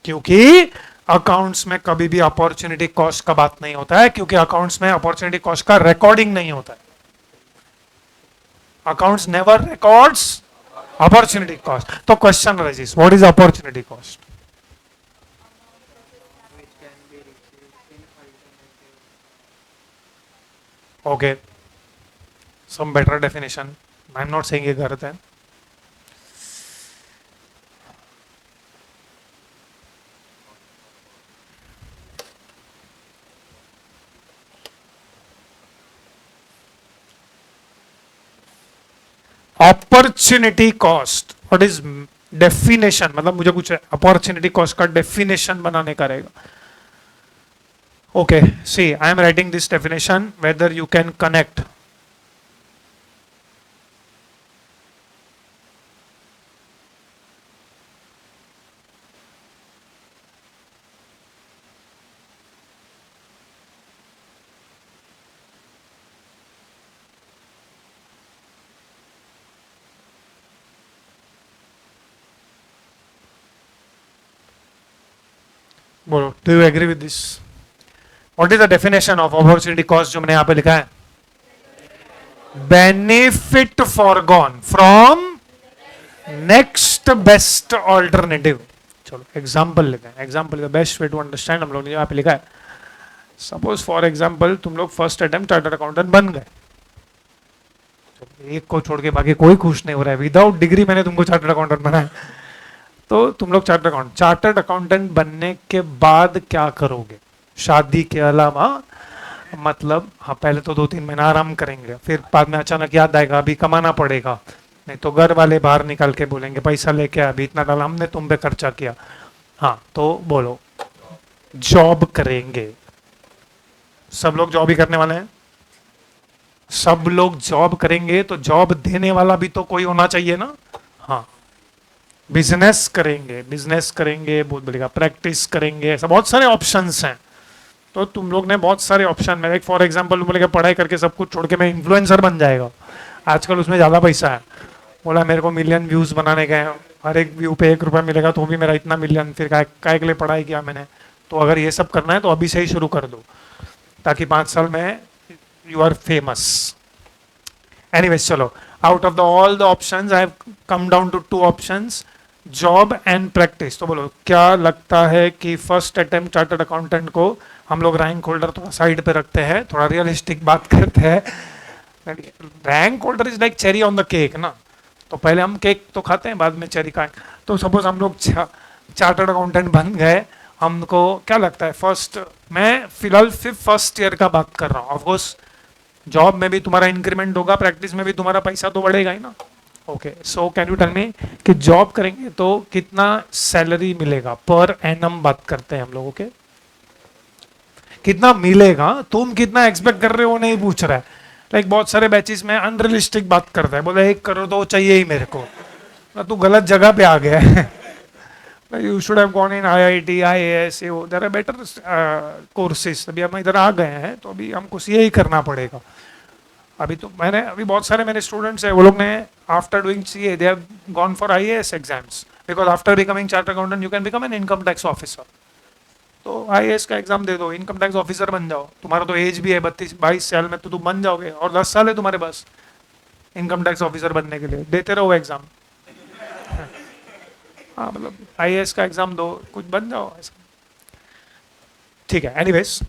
क्योंकि अकाउंट्स में कभी भी अपॉर्चुनिटी कॉस्ट का बात नहीं होता है, क्योंकि अकाउंट्स में अपॉर्चुनिटी कॉस्ट का रिकॉर्डिंग नहीं होता है. Accounts never records opportunity cost. तो question arises, what is opportunity cost? Okay, some better definition. I'm not saying ये गलत है. Opportunity cost, what is definition, मतलब मुझे कुछ अपॉर्चुनिटी कॉस्ट का डेफिनेशन बनाने का रहेगा. Okay, see I am writing this definition, whether you can connect. बोलो, do you agree with this? What is the definition of opportunity cost जो मैंने यहां पे लिखा है? Benefit foregone from next best alternative. चलो एग्जांपल लेते हैं. Example the best way to understand हम लोग ने यहाँ पे लिखा है. सपोज फॉर एग्जांपल तुम लोग फर्स्ट अटेम्प्ट चार्टर्ड अकाउंटेंट बन गए. एक को छोड़ के बाकी कोई खुश नहीं हो रहा है. विदाउट डिग्री मैंने तुमको चार्टर्ड अकाउंटेंट बनाया. तो तुम लोग चार्टर्ड अकाउंटेंट बनने के बाद क्या करोगे शादी के अलावा? मतलब हाँ, पहले तो 2-3 महीना आराम करेंगे, फिर बाद में अचानक याद आएगा अभी कमाना पड़ेगा, नहीं तो घर वाले बाहर निकाल के बोलेंगे पैसा लेके अभी इतना डाला हमने तुम पे खर्चा किया. हाँ तो बोलो, जॉब करेंगे. सब लोग जॉब ही करने वाले हैं. सब लोग जॉब करेंगे तो जॉब देने वाला भी तो कोई होना चाहिए ना. हाँ, बिजनेस करेंगे बहुत बढ़िया, प्रैक्टिस करेंगे, ऐसा बहुत सारे ऑप्शंस हैं. तो तुम लोग ने बहुत सारे ऑप्शन में, फॉर एग्जांपल बोले पढ़ाई करके सब कुछ छोड़ के मैं इन्फ्लुएंसर बन जाएगा, आजकल उसमें ज़्यादा पैसा है. बोला मेरे को मिलियन व्यूज़ बनाने गए, हर एक व्यू पे 1 रुपया मिलेगा तो भी मेरा इतना मिलियन, फिर काय के लिए पढ़ाई किया मैंने. तो अगर ये सब करना है तो अभी से ही शुरू कर दो ताकि 5 साल में यू आर फेमस. एनीवेज चलो, out of the all the options I have come down to 2 options, job and practice. तो बोलो क्या लगता है कि फर्स्ट अटेम्प्ट चार्टर्ड अकाउंटेंट को हम लोग रैंक होल्डर थोड़ा साइड पे रखते हैं, थोड़ा रियलिस्टिक बात करते हैं. Rank holder is like cherry on the cake ना. तो पहले हम केक तो खाते हैं, बाद में चेरी खाएं. तो सपोज हम लोग चार्टर्ड अकाउंटेंट बन गए, हमको क्या लगता है फर्स्ट, मैं फिलहाल फर्स्ट ईयर का बात कर रहा हूँ. ऑफकोर्स जॉब में भी तुम्हारा इंक्रीमेंट होगा, प्रैक्टिस में भी तुम्हारा पैसा तो बढ़ेगा ही ना. Okay, so can you tell me कि जॉब करेंगे तो कितना सैलरी मिलेगा पर एनम बात करते हैं हम लोग. ओके, कितना मिलेगा, तुम कितना एक्सपेक्ट कर रहे हो नहीं पूछ रहा है. लाइक बहुत सारे बैचेस में अनरियलिस्टिक बात करता है, बोले 1 करोड़ तो चाहिए ही मेरे को. तू गलत जगह पे आ गया है. You should have gone in IIT, IAS, there are better courses. अभी हम इधर आ गए हैं तो अभी हमको यही करना पड़ेगा. अभी तो अभी बहुत सारे मेरे स्टूडेंट्स हैं, वो लोग ने after doing CA they have gone for IAS exams, because after becoming chartered accountant you can become an income tax officer. तो IAS का एग्जाम दे दो, इनकम टैक्स ऑफिसर बन जाओ. तुम्हारा तो एज भी है 32-22 साल में, तो तुम बन जाओगे, और 10 साल है तुम्हारे पास इनकम टैक्स ऑफिसर बनने के लिए. देते रहो एग्जाम. हाँ मतलब IAS का एग्जाम दो, कुछ बन जाओ ऐसा. ठीक है, एनीवेज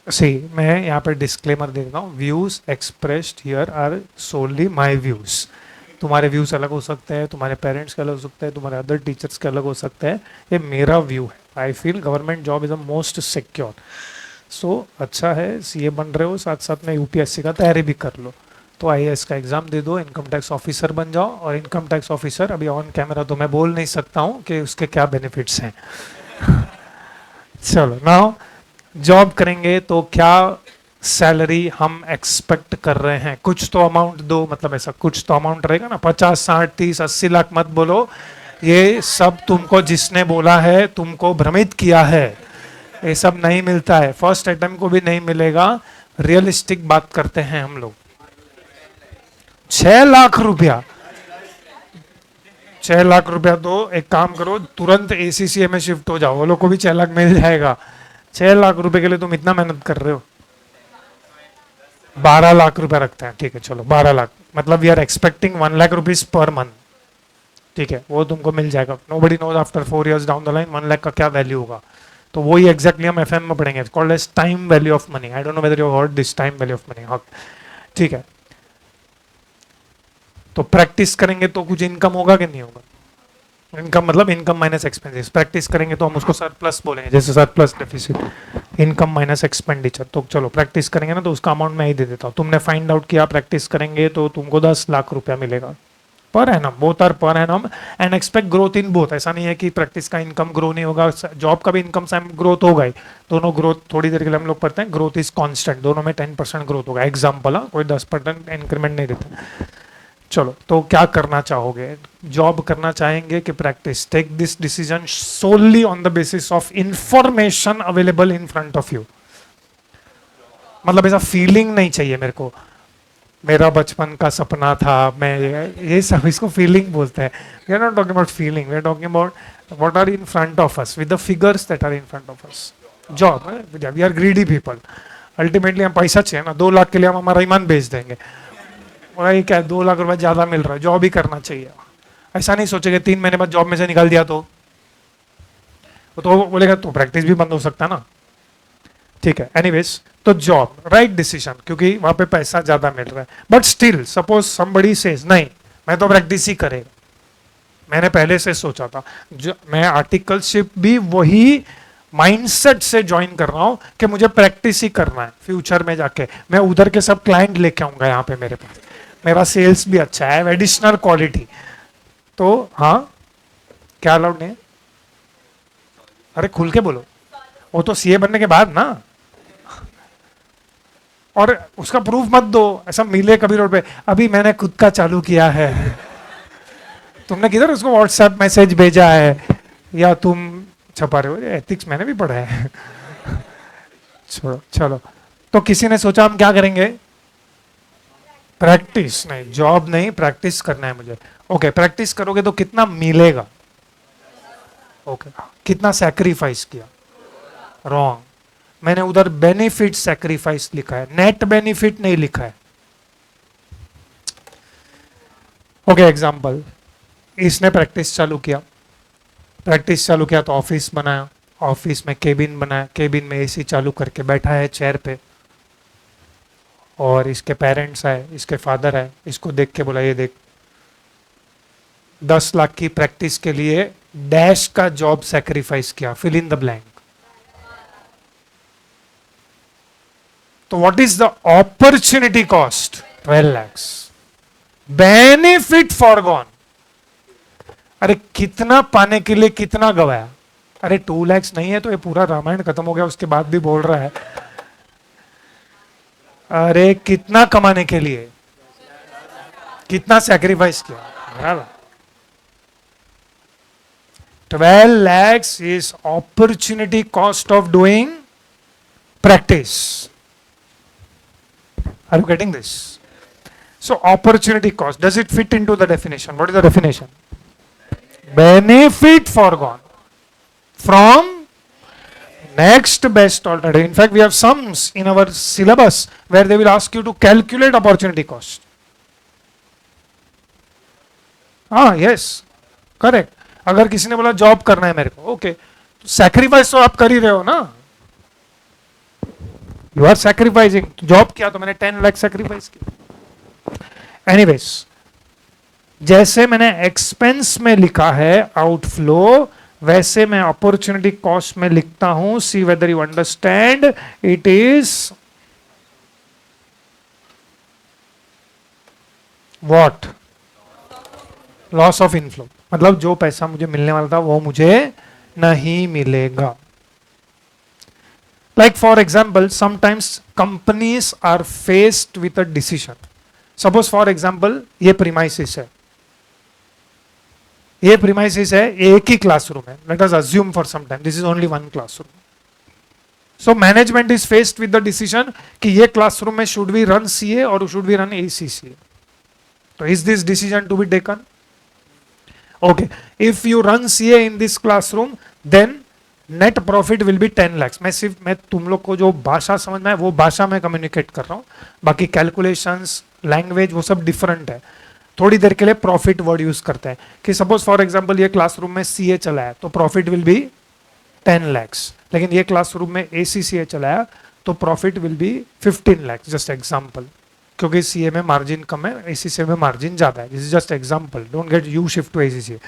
सी मैं यहाँ पे डिस्क्लेमर दे देता हूँ. Views expressed here are solely my views. तुम्हारे व्यूज अलग हो सकते हैं, तुम्हारे पेरेंट्स के अलग हो सकते हैं, तुम्हारे अदर टीचर्स के अलग हो सकते हैं. ये मेरा व्यू है. I feel government job is the most secure. So अच्छा है CA बन रहे हो, साथ साथ में UPSC का तैयारी भी कर लो. तो IAS का एग्जाम दे दो, इनकम टैक्स ऑफिसर बन जाओ. और इनकम टैक्स ऑफिसर अभी ऑन कैमरा तो मैं बोल नहीं सकता हूँ कि उसके क्या बेनिफिट्स हैं. चलो नाउ जॉब करेंगे तो क्या सैलरी हम एक्सपेक्ट कर रहे हैं? कुछ तो अमाउंट दो, मतलब ऐसा कुछ तो अमाउंट रहेगा ना. 50, 60, 30, 80 लाख मत बोलो. ये सब तुमको जिसने बोला है तुमको भ्रमित किया है. ये सब नहीं मिलता है, फर्स्ट अटेम्प्ट को भी नहीं मिलेगा. रियलिस्टिक बात करते हैं हम लोग. 6 लाख रुपया, 6 लाख रुपया दो. एक काम करो, तुरंत ACCA में शिफ्ट हो जाओ, वो लोग को भी 6 लाख मिल जाएगा. 6 लाख रुपए के लिए तुम इतना मेहनत कर रहे हो. 12 लाख रुपया रखते हैं, ठीक है चलो 12 लाख, मतलब we are expecting 1 lakh rupees per month. ठीक है, वो तुमको मिल जाएगा. Nobody knows after 4 years down the line 1 lakh का क्या वैल्यू होगा. तो वही एग्जैक्टली हम FM में पढ़ेंगे. Called as time value of money. I don't know whether you heard this time value of money. ठीक है, तो प्रैक्टिस करेंगे तो कुछ इनकम होगा कि नहीं होगा? इनकम मतलब इनकम माइनस एक्सपेंसेस. प्रैक्टिस करेंगे तो हम उसको सरप्लस बोलेंगे, जैसे surplus deficit. Income minus expenditure. तो चलो प्रैक्टिस करेंगे ना, तो उसका अमाउंट मैं ही दे देता हूँ। तुमने फाइंड आउट किया, प्रैक्टिस करेंगे तो तुमको 10 लाख रुपया मिलेगा per annum, both are per annum and expect growth in both. ऐसा नहीं है कि प्रैक्टिस का इनकम ग्रो नहीं होगा, जॉब का भी इनकम ग्रोथ होगा ही। दोनों ग्रोथ थोड़ी देर के लिए हम लोग पढ़ते हैं, ग्रोथ इज कांस्टेंट, दोनों में 10% ग्रोथ होगा। एग्जाम्पल, कोई 10% इंक्रीमेंट नहीं देता। चलो, तो क्या करना चाहोगे, जॉब करना चाहेंगे कि practice? Take this decision solely on the basis of information available in front of you. मतलब ऐसा फीलिंग नहीं चाहिए मेरे को, मेरा बचपन का सपना था मैं, ये सब इसको फीलिंग बोलते हैं। We are not talking about feeling, we are talking about what are in front of us with the figures that are in front of us. Job, we are greedy people, ultimately हम पैसा चाहिए ना, 2 लाख के लिए हम हमारा ईमान बेच देंगे। वही क्या, 2 लाख रुपए ज्यादा मिल रहा है, जॉब ही करना चाहिए। ऐसा नहीं सोचेंगे 3 महीने बाद जॉब में से निकाल दिया तो बोलेगा तो प्रैक्टिस भी बंद हो सकता है ना। ठीक है, एनीवेज, तो जॉब राइट डिसीजन, क्योंकि वहां पे पैसा ज्यादा मिल रहा है। But still suppose somebody says नहीं, मैं तो प्रैक्टिस ही करेगा। मैंने पहले से सोचा था, जो मैं आर्टिकलशिप भी वही माइंडसेट से ज्वाइन कर रहा हूं कि मुझे प्रैक्टिस ही करना है। फ्यूचर में जाके मैं उधर के सब क्लाइंट लेके आऊंगा यहाँ पे मेरे पास, मेरा सेल्स भी अच्छा है, एडिशनल क्वालिटी। तो हाँ, क्या अलाउड नहीं है? अरे खुल के बोलो, वो तो सीए बनने के बाद ना। और उसका प्रूफ मत दो, ऐसा मिले कभी रोड पे, अभी मैंने खुद का चालू किया है। तुमने किधर उसको व्हाट्सएप मैसेज भेजा है, या तुम छपा रहे हो? एथिक्स मैंने भी पढ़ा है। छोड़ो, चलो, तो किसी ने सोचा हम क्या करेंगे? प्रैक्टिस नहीं, जॉब नहीं, प्रैक्टिस करना है मुझे। ओके, प्रैक्टिस करोगे तो कितना मिलेगा? ओके, कितना सैक्रिफाइस किया? रॉन्ग, मैंने उधर बेनिफिट सैक्रिफाइस लिखा है, नेट बेनिफिट नहीं लिखा है। ओके, एग्जांपल, इसने प्रैक्टिस चालू किया तो ऑफिस बनाया, ऑफिस में केबिन बनाया, केबिन में एसी चालू करके बैठा है चेयर पे, और इसके पेरेंट्स आए, इसके फादर आए, इसको देख के बोला ये देख, 10 लाख की प्रैक्टिस के लिए डैश का जॉब सैक्रिफाइस किया, फिल इन द ब्लैंक। तो what is the opportunity cost? 12 lakhs। Benefit foregone, अरे कितना पाने के लिए कितना गवाया? अरे 2 lakhs नहीं है तो ये पूरा रामायण खत्म हो गया, उसके बाद भी बोल रहा है। अरे कितना कमाने के लिए कितना सैक्रिफाइस किया? 12 lakhs is opportunity cost of doing practice. Are you getting this? So opportunity cost, does it fit into the definition? What is the definition? Benefit foregone from next best alternative. In fact, we have sums in our syllabus where they will ask you to calculate opportunity cost. हाँ, yes, correct. अगर किसी ने बोला job करना है मेरे को, okay, तो सैक्रिफाइस तो आप कर ही रहे हो ना, यू आर सैक्रिफाइसिंग। जॉब किया तो मैंने 10 लाख सैक्रिफाइस किया। एनीवेज, जैसे मैंने एक्सपेंस में लिखा है आउटफ्लो, वैसे मैं अपॉर्चुनिटी कॉस्ट में लिखता हूं। See whether you understand, it is what? Loss of inflow, मतलब जो पैसा मुझे मिलने वाला था वो मुझे नहीं मिलेगा। Like for example, sometimes companies are faced with a decision. Suppose for example, ये premises है, ये premises है, एक ही classroom है. Let us assume for some time this is only one classroom. So management is faced with the decision कि ये classroom में should we run CA or should we run ACCA. So is this decision to be taken? Okay, if you run CA in this classroom, then net profit will B 10 lakhs। मैं तुम लोग को जो भाषा समझ में है वो भाषा में कम्युनिकेट कर रहा हूँ, बाकी कैलकुलेशंस, लैंग्वेज वो सब डिफरेंट है। थोड़ी देर के लिए प्रॉफिट वर्ड यूज करते हैं कि सपोज फॉर एग्जांपल ये क्लासरूम में सीए चलाया तो प्रॉफिट विल बी 10 lakhs, लेकिन ये क्लासरूम में एसीसीए चलाया तो profit will be 15 lakhs, just example, क्योंकि सीए में मार्जिन कम है, एसीसीए में मार्जिन ज्यादा है। This is just example, don't get you shift to ACCA.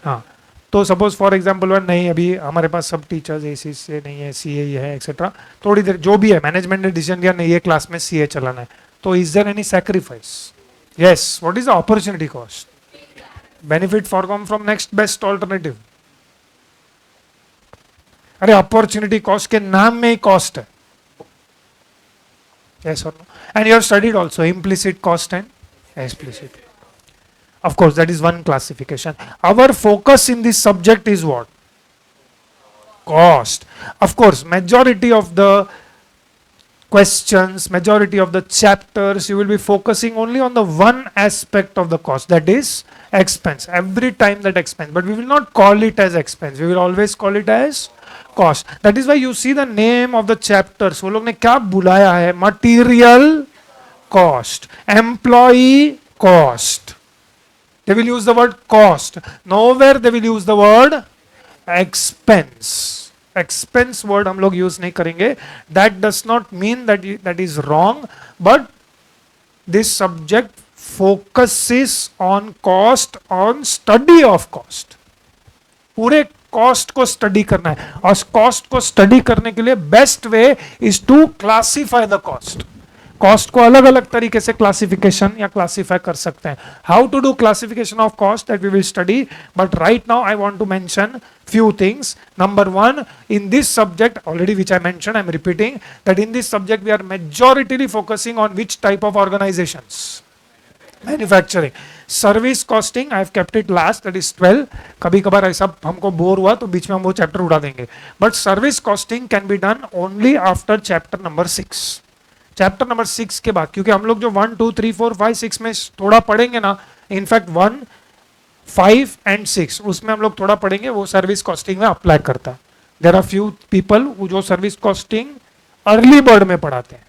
हाँ, तो सपोज फॉर एग्जांपल वन नहीं, अभी हमारे पास सब टीचर्स एसी से नहीं है, सीए है एक्सेट्रा, थोड़ी देर जो भी है मैनेजमेंट ने डिसीजन लिया नहीं ये क्लास में सीए चलाना है, तो is there any sacrifice? Yes. What is the opportunity cost? Benefit foregone from next best alternative. अरे अपॉर्चुनिटी कॉस्ट के नाम में ही कॉस्ट है. Yes or no? And you have studied also implicit cost and explicit. Of course, that is one classification. Our focus in this subject is what? Cost. Of course, majority of the questions, majority of the chapters, you will be focusing only on the one aspect of the cost, that is expense. Every time that expense, but we will not call it as expense. We will always call it as cost. That is why you see the name of the chapters. वो लोग ने क्या बुलाया है? Material cost, employee cost. They will use the word cost. Nowhere they will use the word expense. Expense word हम लोग use नहीं करेंगे. That does not mean that that is wrong, but this subject focuses on cost, on study of cost. पूरे cost को study करना है, और cost को स्टडी करने के लिए best way is to classify the cost. Cost को अलग अलग तरीके से क्लासिफिकेशन या क्लासिफाई कर सकते हैं. How to do classification of cost that we will study, but right now I want to mention few things. Number one, in this subject already which I mentioned, I am repeating that in this subject we are majoritarily focusing on which type of organizations? Manufacturing. Service costing I have kept it last, that is 12. कभी कभार ऐसा हमको bore हुआ तो बीच में हम वो chapter उड़ा देंगे, but service costing can be done only after chapter number 6. Chapter number 6 के बाद, क्योंकि हम लोग जो 1 2 3 4 5 6 में थोड़ा पढ़ेंगे ना, इनफैक्ट 1 5 एंड 6 उसमें हम लोग थोड़ा पढ़ेंगे, वो सर्विस कॉस्टिंग में अप्लाई करता है. देयर आर फ्यू पीपल जो सर्विस कॉस्टिंग अर्ली बर्ड में पढ़ाते हैं,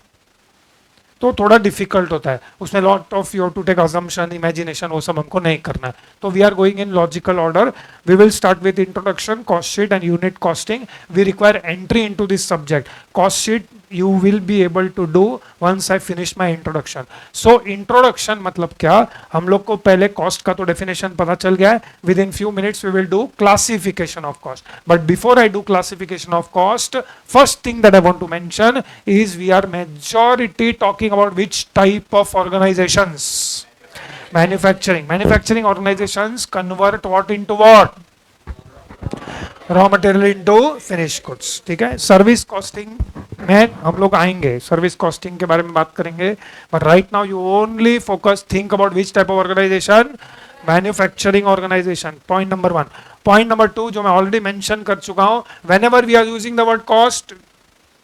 तो थोड़ा डिफिकल्ट होता है उसमें. Lot of you to take assumption, imagination, वो सब हमको नहीं करना है. तो we are going in logical order. We will start with introduction, cost sheet and unit costing. We require entry into this subject. Cost sheet you will be able to do once I finish my introduction. So introduction मतलब क्या, हम लोग को पहले cost का तो definition पता चल गया है. Within few minutes we will do classification of cost. But before I do classification of cost, first thing that I want to mention is we are majority talking about which type of organizations? Manufacturing. Manufacturing organizations convert what into what? Raw material into finish goods. ठीक है. Service costing में हम लोग आएंगे, service costing के बारे में बात करेंगे, but right now you only focus, think about which type of organisation? Manufacturing organisation. Point number 1. Point number 2 जो मैं ऑलरेडी मेंशन कर चुका हूं, whenever we are using the word cost,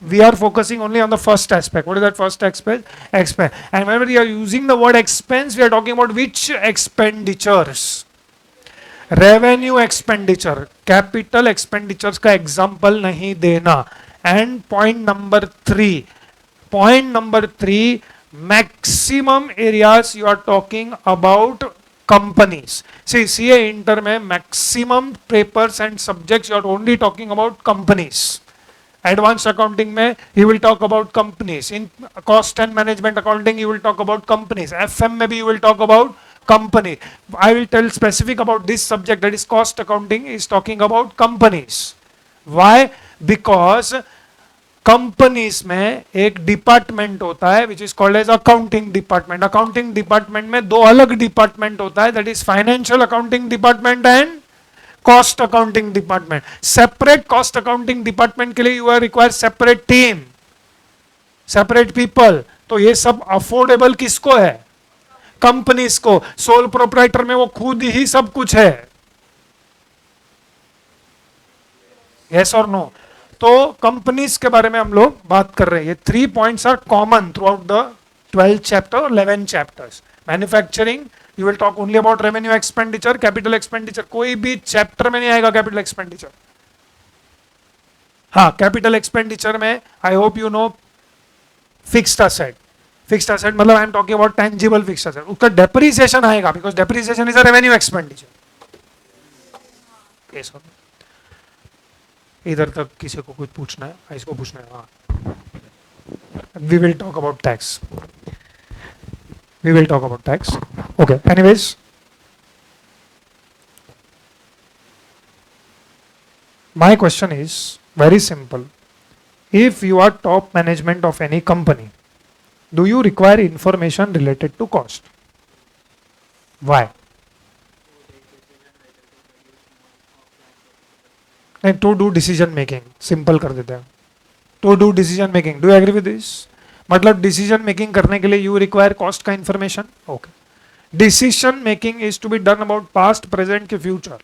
we are focusing only on the first aspect. What is that first aspect? Expense. And whenever we are using the word expense, we are talking about which expenditures? Revenue expenditure, capital expenditures का example नहीं देना. And point number 3, maximum areas you are talking about companies. CA inter में maximum papers and subjects you are only talking about companies. Advance accounting में you will talk about companies. In cost and management accounting you will talk about companies. FM में भी you will talk about company. I will tell specific about this subject, that is cost accounting is talking about companies. Why? Because companies में एक department होता है which is called as accounting department. Accounting department में दो अलग department होता है, that is financial accounting department and cost accounting department. Separate cost accounting department के लिए you are require separate team, separate people. तो ये सब अफोर्डेबल किसको है? कंपनीज को. सोल प्रोप्राइटर में वो खुद ही सब कुछ है. यस और नो? तो कंपनीज के बारे में हम लोग बात कर रहे हैं. ये 3 points are common throughout the 12 chapter और 11 chapters. Manufacturing you will talk only about revenue expenditure. Capital expenditure कोई भी चैप्टर में नहीं आएगा. कैपिटल एक्सपेंडिचर, हाँ, कैपिटल एक्सपेंडिचर में I hope you know fixed asset. Fixed asset मतलब I am talking about tangible fixed asset. उसका depreciation आएगा because depreciation is a revenue expenditure. इधर तक किसी को कुछ पूछना है? इसको पूछना है. हाँ, we will talk about tax. We will talk about tax. Okay, anyways My question is very simple. If you are top management of any company, do you require information related to cost? Why? And to do decision making, simple कर देते हैं. To do decision making, do you agree with this? मतलब decision making करने के लिए you require cost का information? Okay. Decision making is to be done about past, present के future.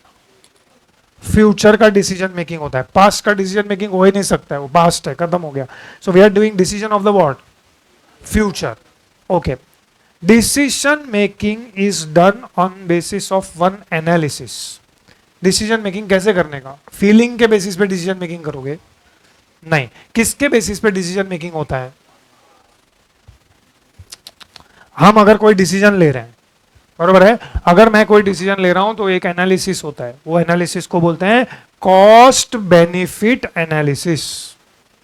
Future का डिसीजन मेकिंग होता है, पास्ट का डिसीजन मेकिंग हो ही नहीं सकता है, वो पास्ट है, खत्म हो गया. So we are doing decision of the what, future. Okay, decision making is done on basis of one analysis. Decision making कैसे करने का? फीलिंग के बेसिस पे डिसीजन मेकिंग करोगे? नहीं. किसके बेसिस पे डिसीजन मेकिंग होता है? हम अगर कोई डिसीजन ले रहे हैं, बरोबर है, अगर मैं कोई डिसीजन ले रहा हूं तो एक एनालिसिस होता है, वो एनालिसिस को बोलते हैं cost benefit analysis.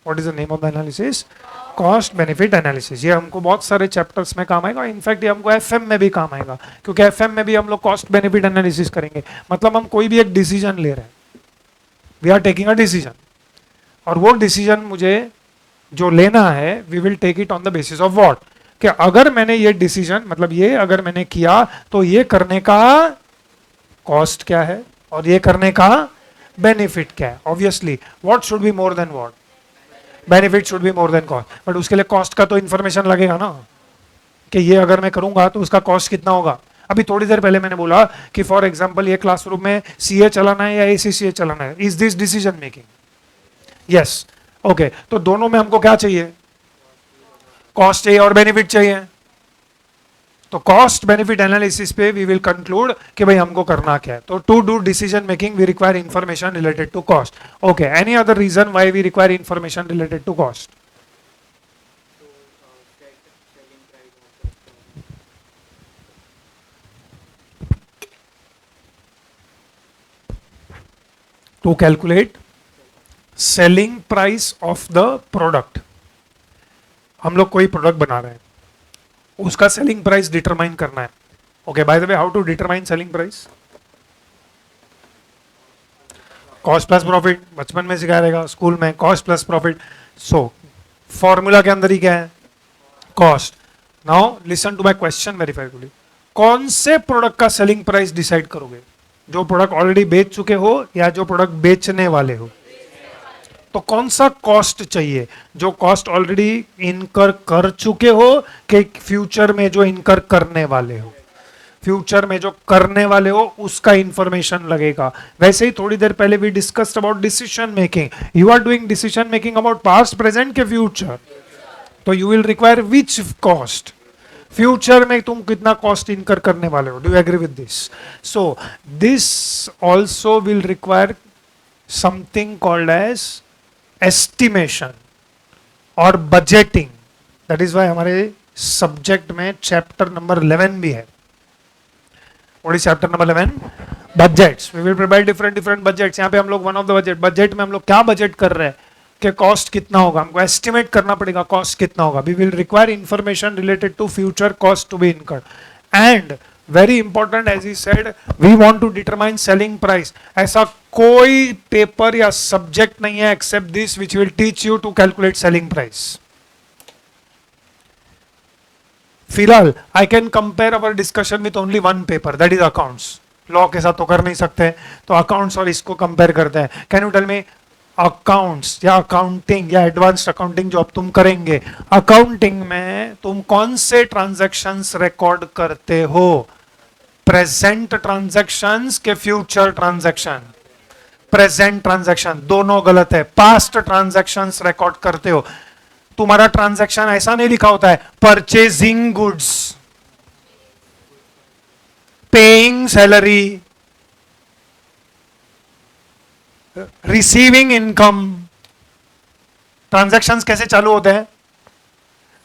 What is the name of the analysis? Cost benefit analysis. ये हमको बहुत सारे चैप्टर्स में काम आएगा, इनफैक्ट ये हमको एफएम में भी काम आएगा, क्योंकि एफएम में भी हम लोग कॉस्ट बेनिफिट एनालिसिस करेंगे. मतलब हम कोई भी एक डिसीजन ले रहे हैं, we are taking a decision, और वो डिसीजन मुझे जो लेना है, we will take it on the basis of what, कि अगर मैंने ये डिसीजन, मतलब ये अगर मैंने किया तो ये करने का कॉस्ट क्या है और ये करने का बेनिफिट क्या है. Obviously what should be more than what, benefit should be more than cost. But उसके लिए कॉस्ट का तो इंफॉर्मेशन लगेगा ना, कि ये अगर मैं करूंगा तो उसका कॉस्ट कितना होगा. अभी थोड़ी देर पहले मैंने बोला कि फॉर एग्जांपल ये क्लासरूम में सीए चलाना है या एसीसीए चलाना है, is this decision making? Yes. Okay, तो दोनों में हमको क्या चाहिए? कॉस्ट चाहिए और बेनिफिट चाहिए. तो कॉस्ट बेनिफिट एनालिसिस पे वी विल कंक्लूड कि भाई हमको करना क्या है. तो to do decision making we require information related to cost. Okay, any other reason why we require information related to cost? To calculate selling price of the product. हम लोग कोई प्रोडक्ट बना रहे हैं, उसका सेलिंग प्राइस डिटरमाइन करना है. Okay, by the way, how to determine selling price? Cost plus profit. बचपन में सिखाया रहेगा स्कूल में, cost plus profit. So formula के अंदर ही क्या है? Cost. Now listen to my question very carefully. कौन से प्रोडक्ट का सेलिंग प्राइस डिसाइड करोगे? जो प्रोडक्ट ऑलरेडी बेच चुके हो या जो प्रोडक्ट बेचने वाले हो? तो कौन सा कॉस्ट चाहिए? जो कॉस्ट ऑलरेडी इनकर कर चुके हो कि फ्यूचर में जो इनकर करने वाले हो? फ्यूचर में जो करने वाले हो उसका इंफॉर्मेशन लगेगा. वैसे ही थोड़ी देर पहले भी discussed about decision making. You are doing decision making about past, present के फ्यूचर. तो you will require which cost? Future में तुम कितना कॉस्ट इनकर करने वाले हो. Do you agree with this? So this also will require something called as estimation और budgeting. That is why हमारे सब्जेक्ट में चैप्टर नंबर 11 भी है. What is chapter number 11? Budgets. We will prepare different budgets. यहाँ पे हम लोग one of the budget में हम लोग क्या बजट कर रहे हैं कि कॉस्ट कितना होगा, हमको एस्टिमेट करना पड़ेगा कॉस्ट कितना होगा. We will require information related to future cost to be incurred. And very important, as he said, we want to determine selling price. ऐसा कोई पेपर या सब्जेक्ट नहीं है except this which will teach you to calculate selling price. फिलहाल I can compare our discussion with only one paper, that is accounts. Law के साथ तो कर नहीं सकते, तो अकाउंट्स और इसको कंपेयर करते हैं. Can you tell me, accounts या अकाउंटिंग या एडवांस्ड अकाउंटिंग जो अब तुम करेंगे, अकाउंटिंग में तुम कौन से ट्रांजैक्शंस रिकॉर्ड करते हो? प्रेजेंट ट्रांजैक्शंस के फ्यूचर ट्रांजैक्शन? Present transaction. दोनों गलत है. पास्ट ट्रांजैक्शंस रिकॉर्ड करते हो. तुम्हारा ट्रांजैक्शन ऐसा नहीं लिखा होता है purchasing goods, paying salary, receiving income. Transactions कैसे चालू होते हैं?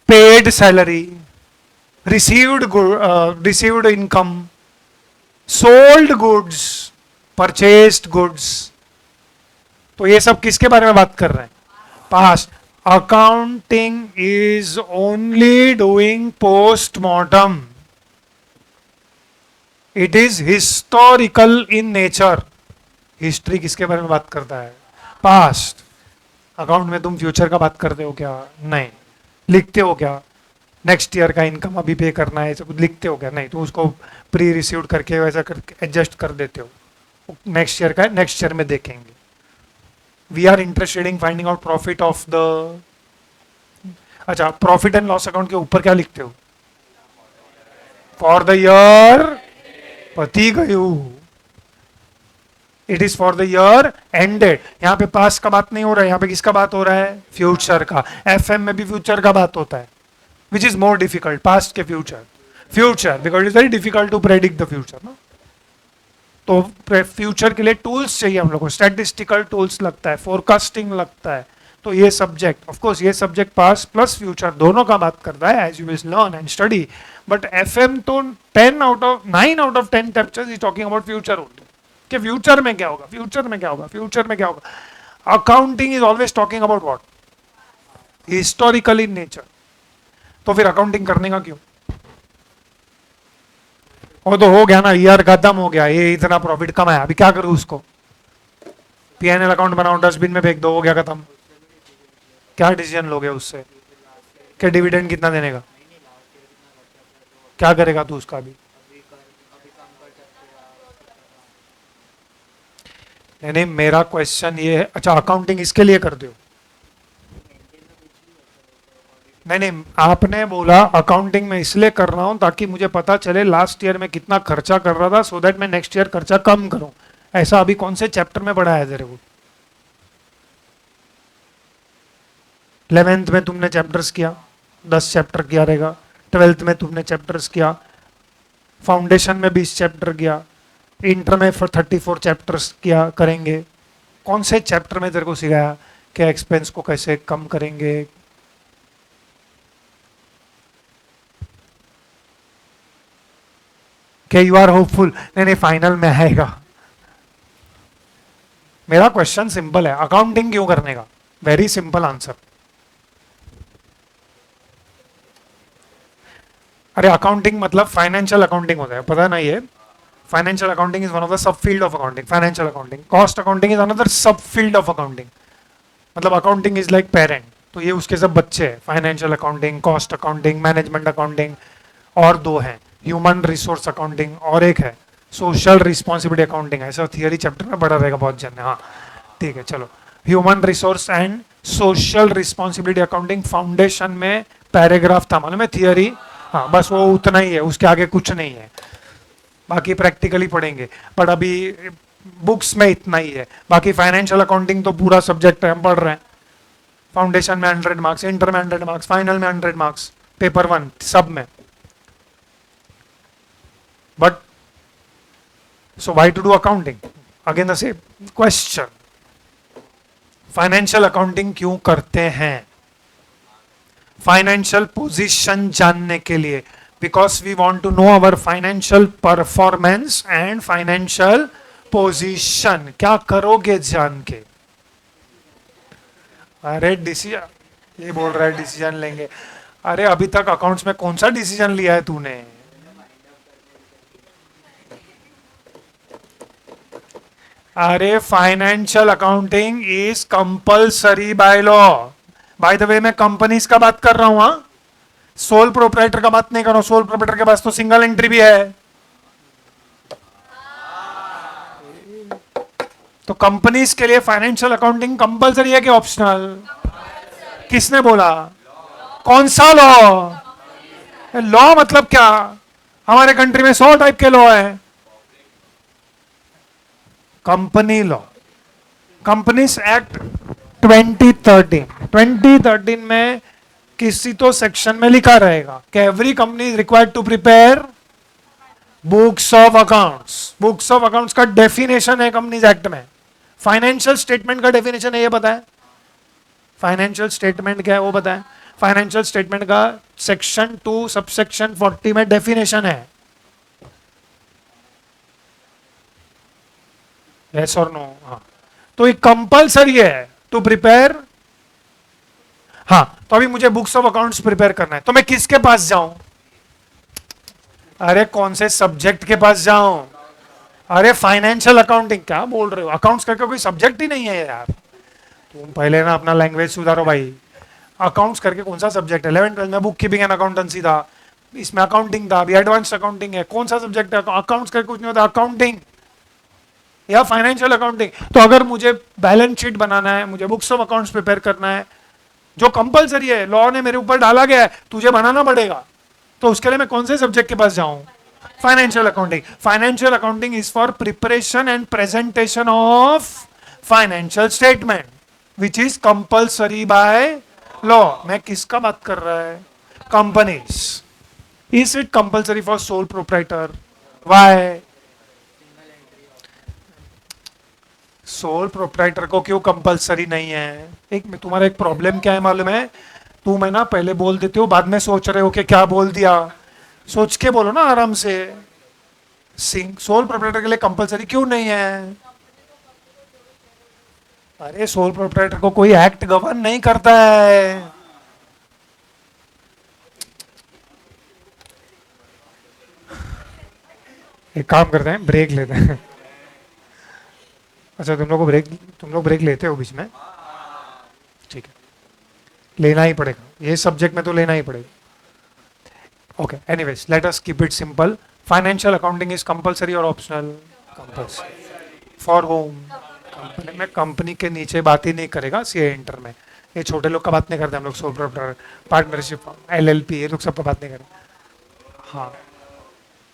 Paid salary, received income, sold goods, purchased goods. तो ये सब किसके बारे में बात कर रहे हैं? Past. Accounting is only doing postmortem. It is historical in nature. History किसके बारे में बात करता है? पास्ट। अकाउंट में तुम फ्यूचर का बात करते हो क्या? नहीं। लिखते हो क्या? नेक्स्ट ईयर का इनकम अभी पे करना है, सब लिखते हो क्या? नहीं। तो उसको प्री रिसीव्ड करके वैसा करके एडजस्ट कर देते हो। नेक्स्ट ईयर का नेक्स्ट ईयर में देखेंगे। We are interested in finding out profit of the, अच्छा प्रॉफिट एंड लॉस अकाउंट के ऊपर क्या लिखते हो? फॉर द ईयर, पति गयू, it is for the year ended. यहाँ पे पास्ट का बात नहीं हो रहा है, यहाँ पे किसका बात हो रहा है? फ्यूचर का। एफएम में भी फ्यूचर का बात होता है, which is more difficult, past के future. Future because is very difficult to predict the future ना। तो फ्यूचर के लिए टूल्स चाहिए हम लोग को, स्टैटिस्टिकल टूल्स लगता है, फोरकास्टिंग लगता है। तो ये सब्जेक्ट, ऑफ कोर्स ये सब्जेक्ट पास्ट प्लस फ्यूचर दोनों का बात करता है, as you will learn and study. But FM तो 9 out of 10 chapters is talking about future only, कि फ्यूचर में क्या होगा, फ्यूचर में क्या होगा, फ्यूचर में क्या होगा। Accounting is always talking about what? Historical in nature. तो फिर अकाउंटिंग करने का क्यों? वो तो हो गया ना, ईयर खत्म हो गया, ये इतना प्रॉफिट कमाया, अभी क्या करूं उसको? पीएनएल अकाउंट बनाओ, डस्टबिन में फेंक दो, हो गया खत्म। क्या डिसीजन लोगे उससे? कि डिविडेंड कितना देने का? क्या करेगा तू उसका? अभी नहीं, मेरा क्वेश्चन ये है, अच्छा अकाउंटिंग इसके लिए करते हो? नहीं, आपने बोला अकाउंटिंग में इसलिए कर रहा हूं ताकि मुझे पता चले लास्ट ईयर में कितना खर्चा कर रहा था, सो दैट मैं नेक्स्ट ईयर खर्चा कम करूं। ऐसा अभी कौन से चैप्टर में पढ़ा है तेरे को? 11th में तुमने चैप्टर्स किया, 10 चैप्टर किया रहेगा। 12th में तुमने चैप्टर्स किया, फाउंडेशन में 20 चैप्टर किया, इंटर में 34 चैप्टर्स किया करेंगे। कौन से चैप्टर में तेरे को सिखाया कि एक्सपेंस को कैसे कम करेंगे? कि यू आर होपफुल? नहीं, फाइनल में आएगा। मेरा क्वेश्चन सिंपल है, अकाउंटिंग क्यों करने का? Very simple answer. अरे अकाउंटिंग मतलब फाइनेंशियल अकाउंटिंग होता है, पता है ना ये? Financial accounting is one of the sub field of accounting. Financial accounting, cost accounting is another सब फील्ड ऑफ अकाउंटिंग। मतलब अकाउंटिंग इज लाइक पेरेंट, तो ये उसके सब बच्चे हैं। Financial accounting, cost accounting, management accounting, और दो हैं, ह्यूमन रिसोर्स अकाउंटिंग और एक है सोशल रिस्पॉन्सिबिलिटी अकाउंटिंग। ऐसा थियरी चैप्टर में पढ़ा रहेगा बहुत जन। हाँ ठीक है, चलो। Human resource and social responsibility accounting foundation में पैराग्राफ था, मालूम है? थियरी, हाँ बस वो उतना ही है, उसके आगे कुछ नहीं है। बाकी प्रैक्टिकली पढ़ेंगे, बट अभी बुक्स में इतना ही है। बाकी फाइनेंशियल अकाउंटिंग तो पूरा सब्जेक्ट हम पढ़ रहे हैं। फाउंडेशन में 100 मार्क्स, इंटर में 100 मार्क्स, फाइनल में 100 मार्क्स, पेपर 1 सब में। But so why to do accounting? Again the same question, financial accounting क्यों करते हैं? फाइनेंशियल पोजीशन जानने के लिए, because we want to know our financial performance and financial position. क्या करोगे जान के? अरे डिसीजन, ये बोल रहा है डिसीजन लेंगे। अरे अभी तक अकाउंट्स में कौन सा डिसीजन लिया है तूने? अरे financial accounting is compulsory by law. Bye the वे मैं कंपनीज का बात कर रहा हूं, हाँ, सोल प्रोप्राइटर का बात नहीं कर रहा हूं। सोल प्रोप्राइटर के पास तो सिंगल एंट्री भी है। तो कंपनीज के लिए फाइनेंशियल अकाउंटिंग कंपलसरी है कि ऑप्शनल? किसने बोला? कौन सा लॉ? लॉ मतलब क्या? हमारे कंट्री में 100 टाइप के लॉ है। कंपनी लॉ, कंपनीज एक्ट 2013 में किसी तो सेक्शन में लिखा रहेगा कि every company is required to prepare books of accounts. Books of accounts का डेफिनेशन है कंपनीज एक्ट में। फाइनेंशियल स्टेटमेंट का डेफिनेशन है, ये पता है? फाइनेंशियल स्टेटमेंट क्या है वो पता है? फाइनेंशियल स्टेटमेंट का सेक्शन 2 सबसेक्शन 40 में डेफिनेशन है। यस और नो? हाँ, तो ये कंपलसरी है टू प्रिपेयर। हाँ, तो अभी मुझे बुक्स ऑफ अकाउंट्स प्रिपेयर करना है, तो मैं किसके पास जाऊं? अरे कौन से सब्जेक्ट के पास जाऊं? अरे फाइनेंशियल अकाउंटिंग, क्या बोल रहे हो? अकाउंट्स करके कोई सब्जेक्ट ही नहीं है यार। तुम पहले ना अपना लैंग्वेज सुधारो भाई। अकाउंट्स करके कौन सा सब्जेक्ट है? 11th 12th में बुक कीपिंग एंड अकाउंटेंसी था, इसमें अकाउंटिंग था, अभी एडवांस अकाउंटिंग है। कौन सा सब्जेक्ट है? अकाउंट्स करके कुछ नहीं होता, अकाउंटिंग या फाइनेंशियल अकाउंटिंग। तो अगर मुझे बैलेंस शीट बनाना है, मुझे बुक्स ऑफ अकाउंट्स प्रिपेयर करना है, जो कंपलसरी है, लॉ ने मेरे ऊपर डाला गया है, तुझे बनाना पड़ेगा, तो उसके लिए मैं कौन से सब्जेक्ट के पास जाऊं? Financial accounting. Financial accounting is for preparation and presentation of financial statement which is compulsory by law. मैं किसका बात कर रहा है? Companies. Is it compulsory for sole proprietor? Why? Sole proprietor को क्यों कंपलसरी नहीं है? तुम्हारा एक प्रॉब्लम क्या है मालूम है? तुम है ना पहले बोल देते हो, बाद में सोच रहे हो कि क्या बोल दिया। सोच के बोलो ना आराम से। सोल प्रोप्राइटर के लिए कंपलसरी क्यों नहीं है? अरे सोल प्रोप्राइटर को कोई एक्ट गवर्न नहीं करता है। एक काम करते हैं, ब्रेक लेते हैं। अच्छा, तुम लोग ब्रेक लेते हो बीच में? ठीक है, लेना ही पड़ेगा, ये सब्जेक्ट में तो लेना ही पड़ेगा। Okay, anyways let us keep it simple. Financial accounting is compulsory और optional? Compulsory. For whom? Company में, कंपनी के नीचे बात ही नहीं करेगा सीए इंटर में। ये छोटे लोग का बात नहीं करते हम लोग, सोल प्रोप्राइटर, पार्टनरशिप, एलएलपी, ये लोग सब का बात नहीं करते। हाँ,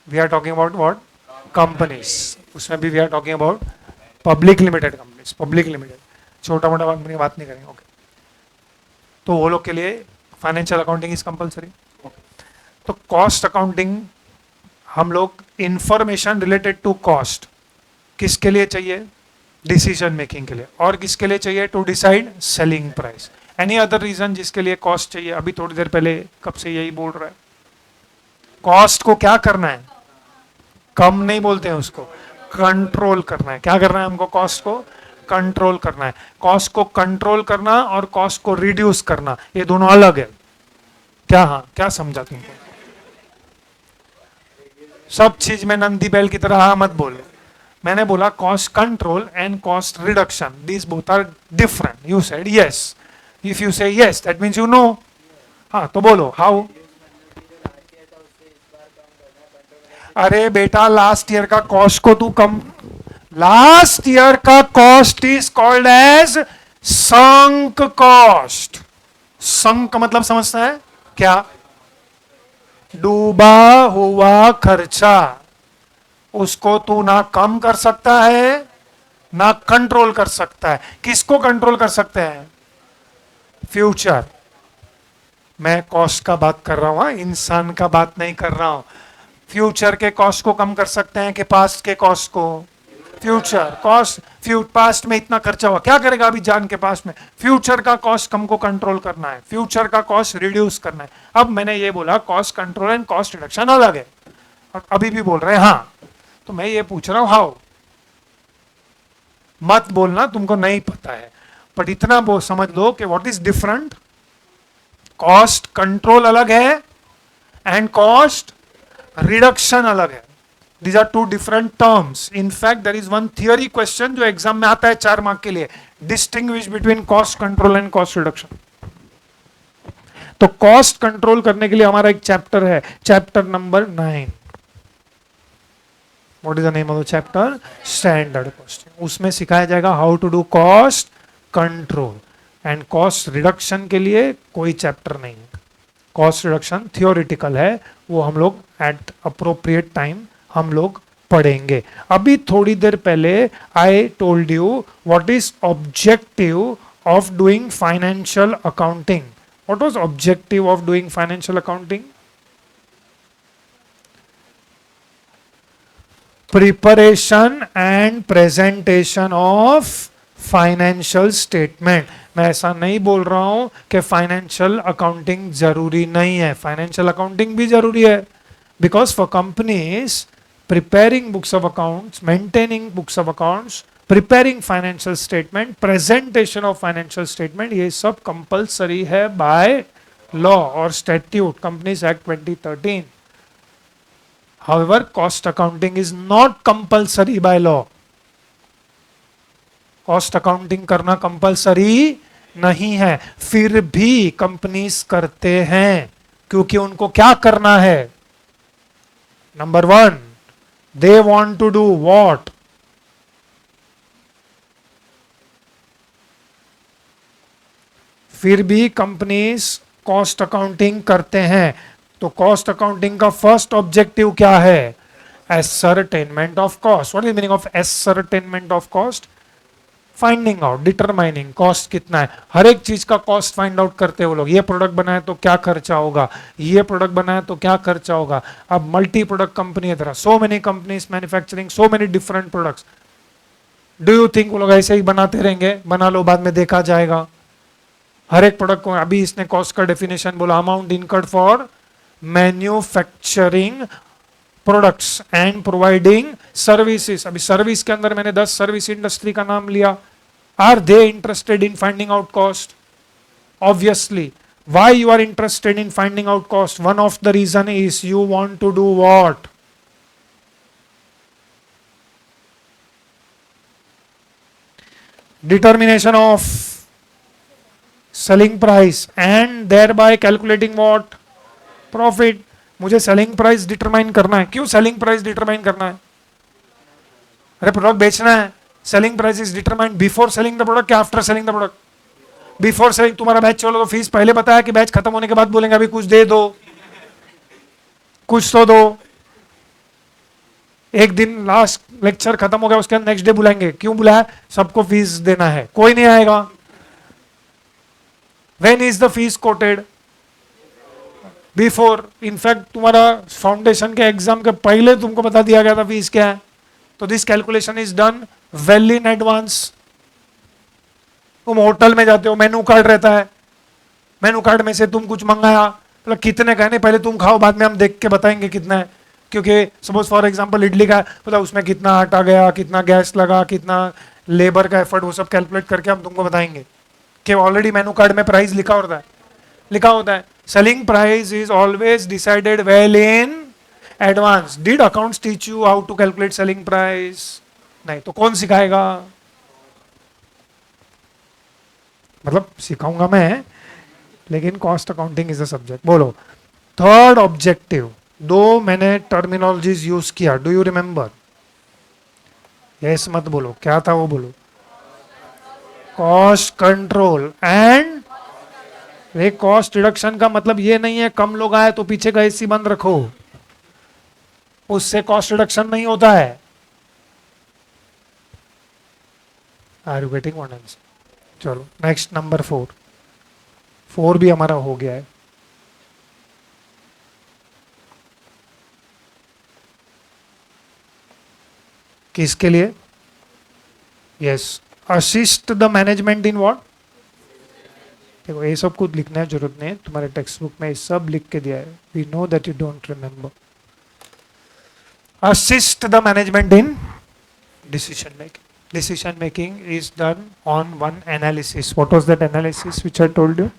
we are talking about what? Companies. उसमें भी we are talking about public limited companies, public limited, छोटा मोटा कंपनी की बात नहीं करेंगे। ओके, तो वो लोग के लिए फाइनेंशियल अकाउंटिंग इज कंपलसरी। तो कॉस्ट अकाउंटिंग, हम लोग इंफॉर्मेशन रिलेटेड टू कॉस्ट किसके लिए चाहिए? डिसीजन मेकिंग के लिए। और किसके लिए चाहिए? To decide selling price. Any other reason जिसके लिए कॉस्ट चाहिए? अभी थोड़ी देर पहले कब से यही बोल रहा है। कॉस्ट को क्या करना है? कम नहीं बोलते हैं उसको, कंट्रोल करना है। क्या करना है हमको? कॉस्ट को कंट्रोल करना है। कॉस्ट को कंट्रोल करना और कॉस्ट को रिड्यूस करना, ये दोनों अलग है क्या? हाँ, क्या समझा तुमको? सब चीज में नंदी बैल की तरह हाँ मत बोले। मैंने बोला cost control and cost reduction, these both are different. You said yes, if you say yes that means you know. हाँ, तो बोलो हाउ। अरे बेटा, लास्ट ईयर का कॉस्ट को तू कम, लास्ट ईयर का cost is called as sunk cost. Sunk मतलब समझता है क्या? डूबा हुआ खर्चा। उसको तू ना कम कर सकता है ना कंट्रोल कर सकता है। किसको कंट्रोल कर सकते हैं? फ्यूचर। मैं कॉस्ट का बात कर रहा हूं, इंसान का बात नहीं कर रहा हूं। फ्यूचर के कॉस्ट को कम कर सकते हैं कि पास्ट के कॉस्ट को? फ्यूचर कॉस्ट, पास्ट में इतना खर्चा हुआ, क्या करेगा अभी जान के पास्ट में? फ्यूचर का कॉस्ट हमको कंट्रोल करना है, फ्यूचर का कॉस्ट रिड्यूस करना है। अब मैंने ये बोला cost control and cost reduction अलग है, और अभी भी बोल रहे हैं हाँ। तो मैं ये पूछ रहा हूं हाउ। मत बोलना तुमको नहीं पता है, बट इतना वो समझ लो कि what is different. Cost control अलग है एंड कॉस्ट रिडक्शन अलग है। These are two different terms. In fact, there is one theory question जो एग्जाम में आता है 4 मार्क के लिए, distinguish between cost control and cost reduction. तो कॉस्ट कंट्रोल करने के लिए हमारा एक चैप्टर है, chapter number 9। What is the name of the chapter? Standard costing. उसमें सिखाया जाएगा how to do cost control and cost reduction के लिए कोई चैप्टर नहीं है। कॉस्ट रिडक्शन थियोरिटिकल है, वो हम लोग एट अप्रोप्रिएट टाइम हम लोग पढ़ेंगे। अभी थोड़ी देर पहले आई told you what is objective of doing financial accounting. What was objective of doing financial accounting? Preparation and presentation of financial statement. मैं ऐसा नहीं बोल रहा हूं कि फाइनेंशियल अकाउंटिंग जरूरी नहीं है, फाइनेंशियल अकाउंटिंग भी जरूरी है। Because for companies preparing books of accounts, maintaining books of accounts, preparing financial statement, presentation of financial statement, ये सब compulsory है by law और statute, Companies Act 2013. However, cost accounting is not compulsory by law. Cost accounting करना compulsory नहीं है, फिर भी companies करते हैं, क्योंकि उनको क्या करना है? Number one, they want to do what? फिर भी कंपनीज कॉस्ट अकाउंटिंग करते हैं। तो कॉस्ट अकाउंटिंग का फर्स्ट ऑब्जेक्टिव क्या है? ascertainment of cost. What is the meaning of ascertainment of cost? Finding out, determining cost कितना है। हर एक चीज का कॉस्ट फाइंड आउट करते हैं वो लोग। ये प्रोडक्ट बनाए तो क्या खर्चा होगा, ये प्रोडक्ट बनाए तो क्या खर्चा होगा। अब मल्टी प्रोडक्ट कंपनी है, तरह so many companies manufacturing so many different products. Do you think वो लोग ऐसे ही बनाते रहेंगे? बना लो, बाद में देखा जाएगा। हर एक प्रोडक्ट को, अभी इसने कॉस्ट का डेफिनेशन बोला, amount incurred for manufacturing products and providing services. अभी सर्विस के अंदर मैंने 10 सर्विस इंडस्ट्री का नाम लिया। Are they interested in finding out cost? Obviously. Why you are interested in finding out cost? One of the reason is you want to do what? Determination of selling price and thereby calculating what? Profit. मुझे selling price determine करना है। क्यों selling price determine करना है? अरे product बेचना है। Selling price is determined before selling the product, क्या after selling the product? Before selling. तुम्हारा बैच चलो तो फीस पहले बताया कि बैच खत्म होने के बाद बोलेंगे अभी कुछ दे दो, कुछ तो दो। एक दिन लास्ट लेक्चर खत्म हो गया, उसके बाद नेक्स्ट डे बुलाएंगे। क्यों बुलाया? सबको फीस देना है। कोई नहीं आएगा। When is the fees coated? Before. In fact तुम्हारा फाउंडेशन के एग्जाम के पहले तुमको बता दिया गया था फीस क्या है। तो this calculation is done well in advance. तुम होटल में जाते हो, मेनू कार्ड रहता है, मेनू कार्ड में से तुम कुछ मंगाया, मतलब कितने का है, नहीं पहले तुम खाओ, बाद में हम देख के बताएंगे कितना है। क्योंकि सपोज फॉर एग्जांपल इडली का, मतलब उसमें कितना आटा गया, कितना गैस लगा, कितना लेबर का एफर्ट, वो सब कैलकुलेट करके हम तुमको बताएंगे कि ऑलरेडी मेनू कार्ड में प्राइस लिखा होता है, लिखा होता है। Selling price is always decided well in advance. Did accounts teach you how to calculate selling price? नहीं। तो कौन सिखाएगा? मतलब सिखाऊंगा मैं, लेकिन cost accounting is a subject. बोलो थर्ड ऑब्जेक्टिव। दो मैंने टर्मिनोलॉजीज यूज किया, डू यू रिमेंबर? यस मत बोलो, क्या था वो बोलो। Cost control and. ये कॉस्ट रिडक्शन का मतलब ये नहीं है कम लोग आए तो पीछे का एसी बंद रखो, उससे कॉस्ट रिडक्शन नहीं होता है। Are you getting what I am saying? चलो नेक्स्ट नंबर 4। 4 भी हमारा हो गया है। किसके लिए? Yes, assist the management in what? देखो ये सब कुछ लिखने की जरूरत नहीं है, तुम्हारे टेक्स्ट बुक में ये सब लिख के दिया है। We know that you don't remember. Assist the management in decision making. Decision making is done on one analysis. What was that analysis which I told you?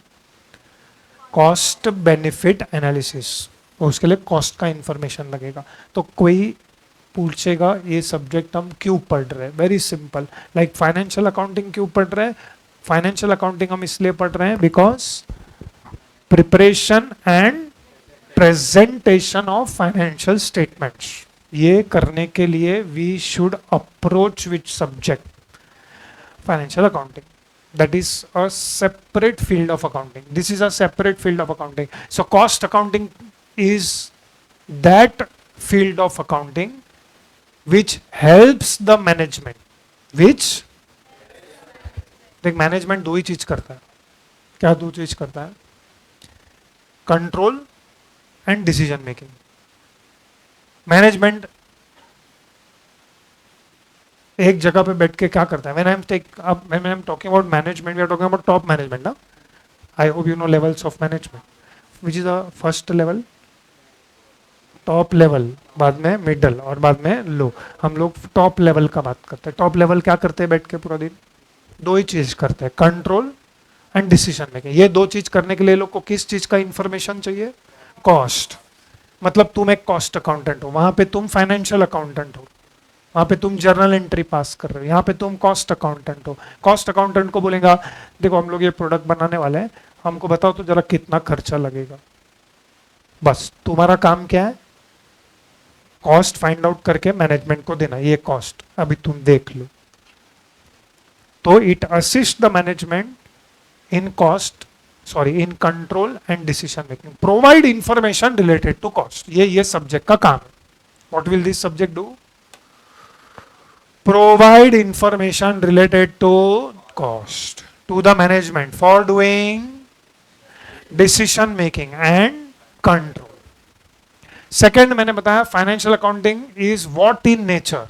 Cost benefit analysis. उसके लिए cost का information लगेगा। तो कोई पूछेगा ये subject हम क्यों पढ़ रहे हैं? Very simple. Like financial accounting क्यों पढ़ रहे हैं? फाइनेंशियल अकाउंटिंग हम इसलिए पढ़ रहे हैं because preparation and presentation of financial statements, ये करने के लिए we should approach which subject? Financial accounting. That is a separate field of accounting. This is a separate field of accounting. So cost accounting is that field of accounting which helps the management. Which देख management दो ही चीज करता है. क्या दो चीज करता है? Control and decision making. Management एक जगह पे बैठ के क्या करता है? when I'm talking about management, we are talking about top management ना. I hope you know levels of management. Which is the first level? Top level, बाद में मिडल और बाद में लो. हम लोग टॉप लेवल का बात करते हैं. टॉप लेवल क्या करते हैं बैठ के पूरा दिन? दो ही चीज करते हैं, कंट्रोल एंड डिसीजन मेकिंग. ये दो चीज करने के लिए लोग को किस चीज का इंफॉर्मेशन चाहिए? कॉस्ट. मतलब तुम एक कॉस्ट अकाउंटेंट हो, वहां पे तुम फाइनेंशियल अकाउंटेंट हो. वहां पे तुम जर्नल एंट्री पास कर रहे हो, यहाँ पे तुम कॉस्ट अकाउंटेंट हो। कॉस्ट अकाउंटेंट को बोलेगा देखो हम लोग ये प्रोडक्ट बनाने वाले हैं, हमको बताओ तो जरा कितना खर्चा लगेगा। बस तुम्हारा काम क्या है, कॉस्ट फाइंड आउट करके मैनेजमेंट को देना, ये कॉस्ट अभी तुम देख लो। तो it assist the management in cost, sorry in control and decision making, provide information related to cost, ये सब्जेक्ट का काम है। What will this subject do? Provide information related to cost to the management for doing decision making and control. Second मैंने बताया financial accounting is what in nature,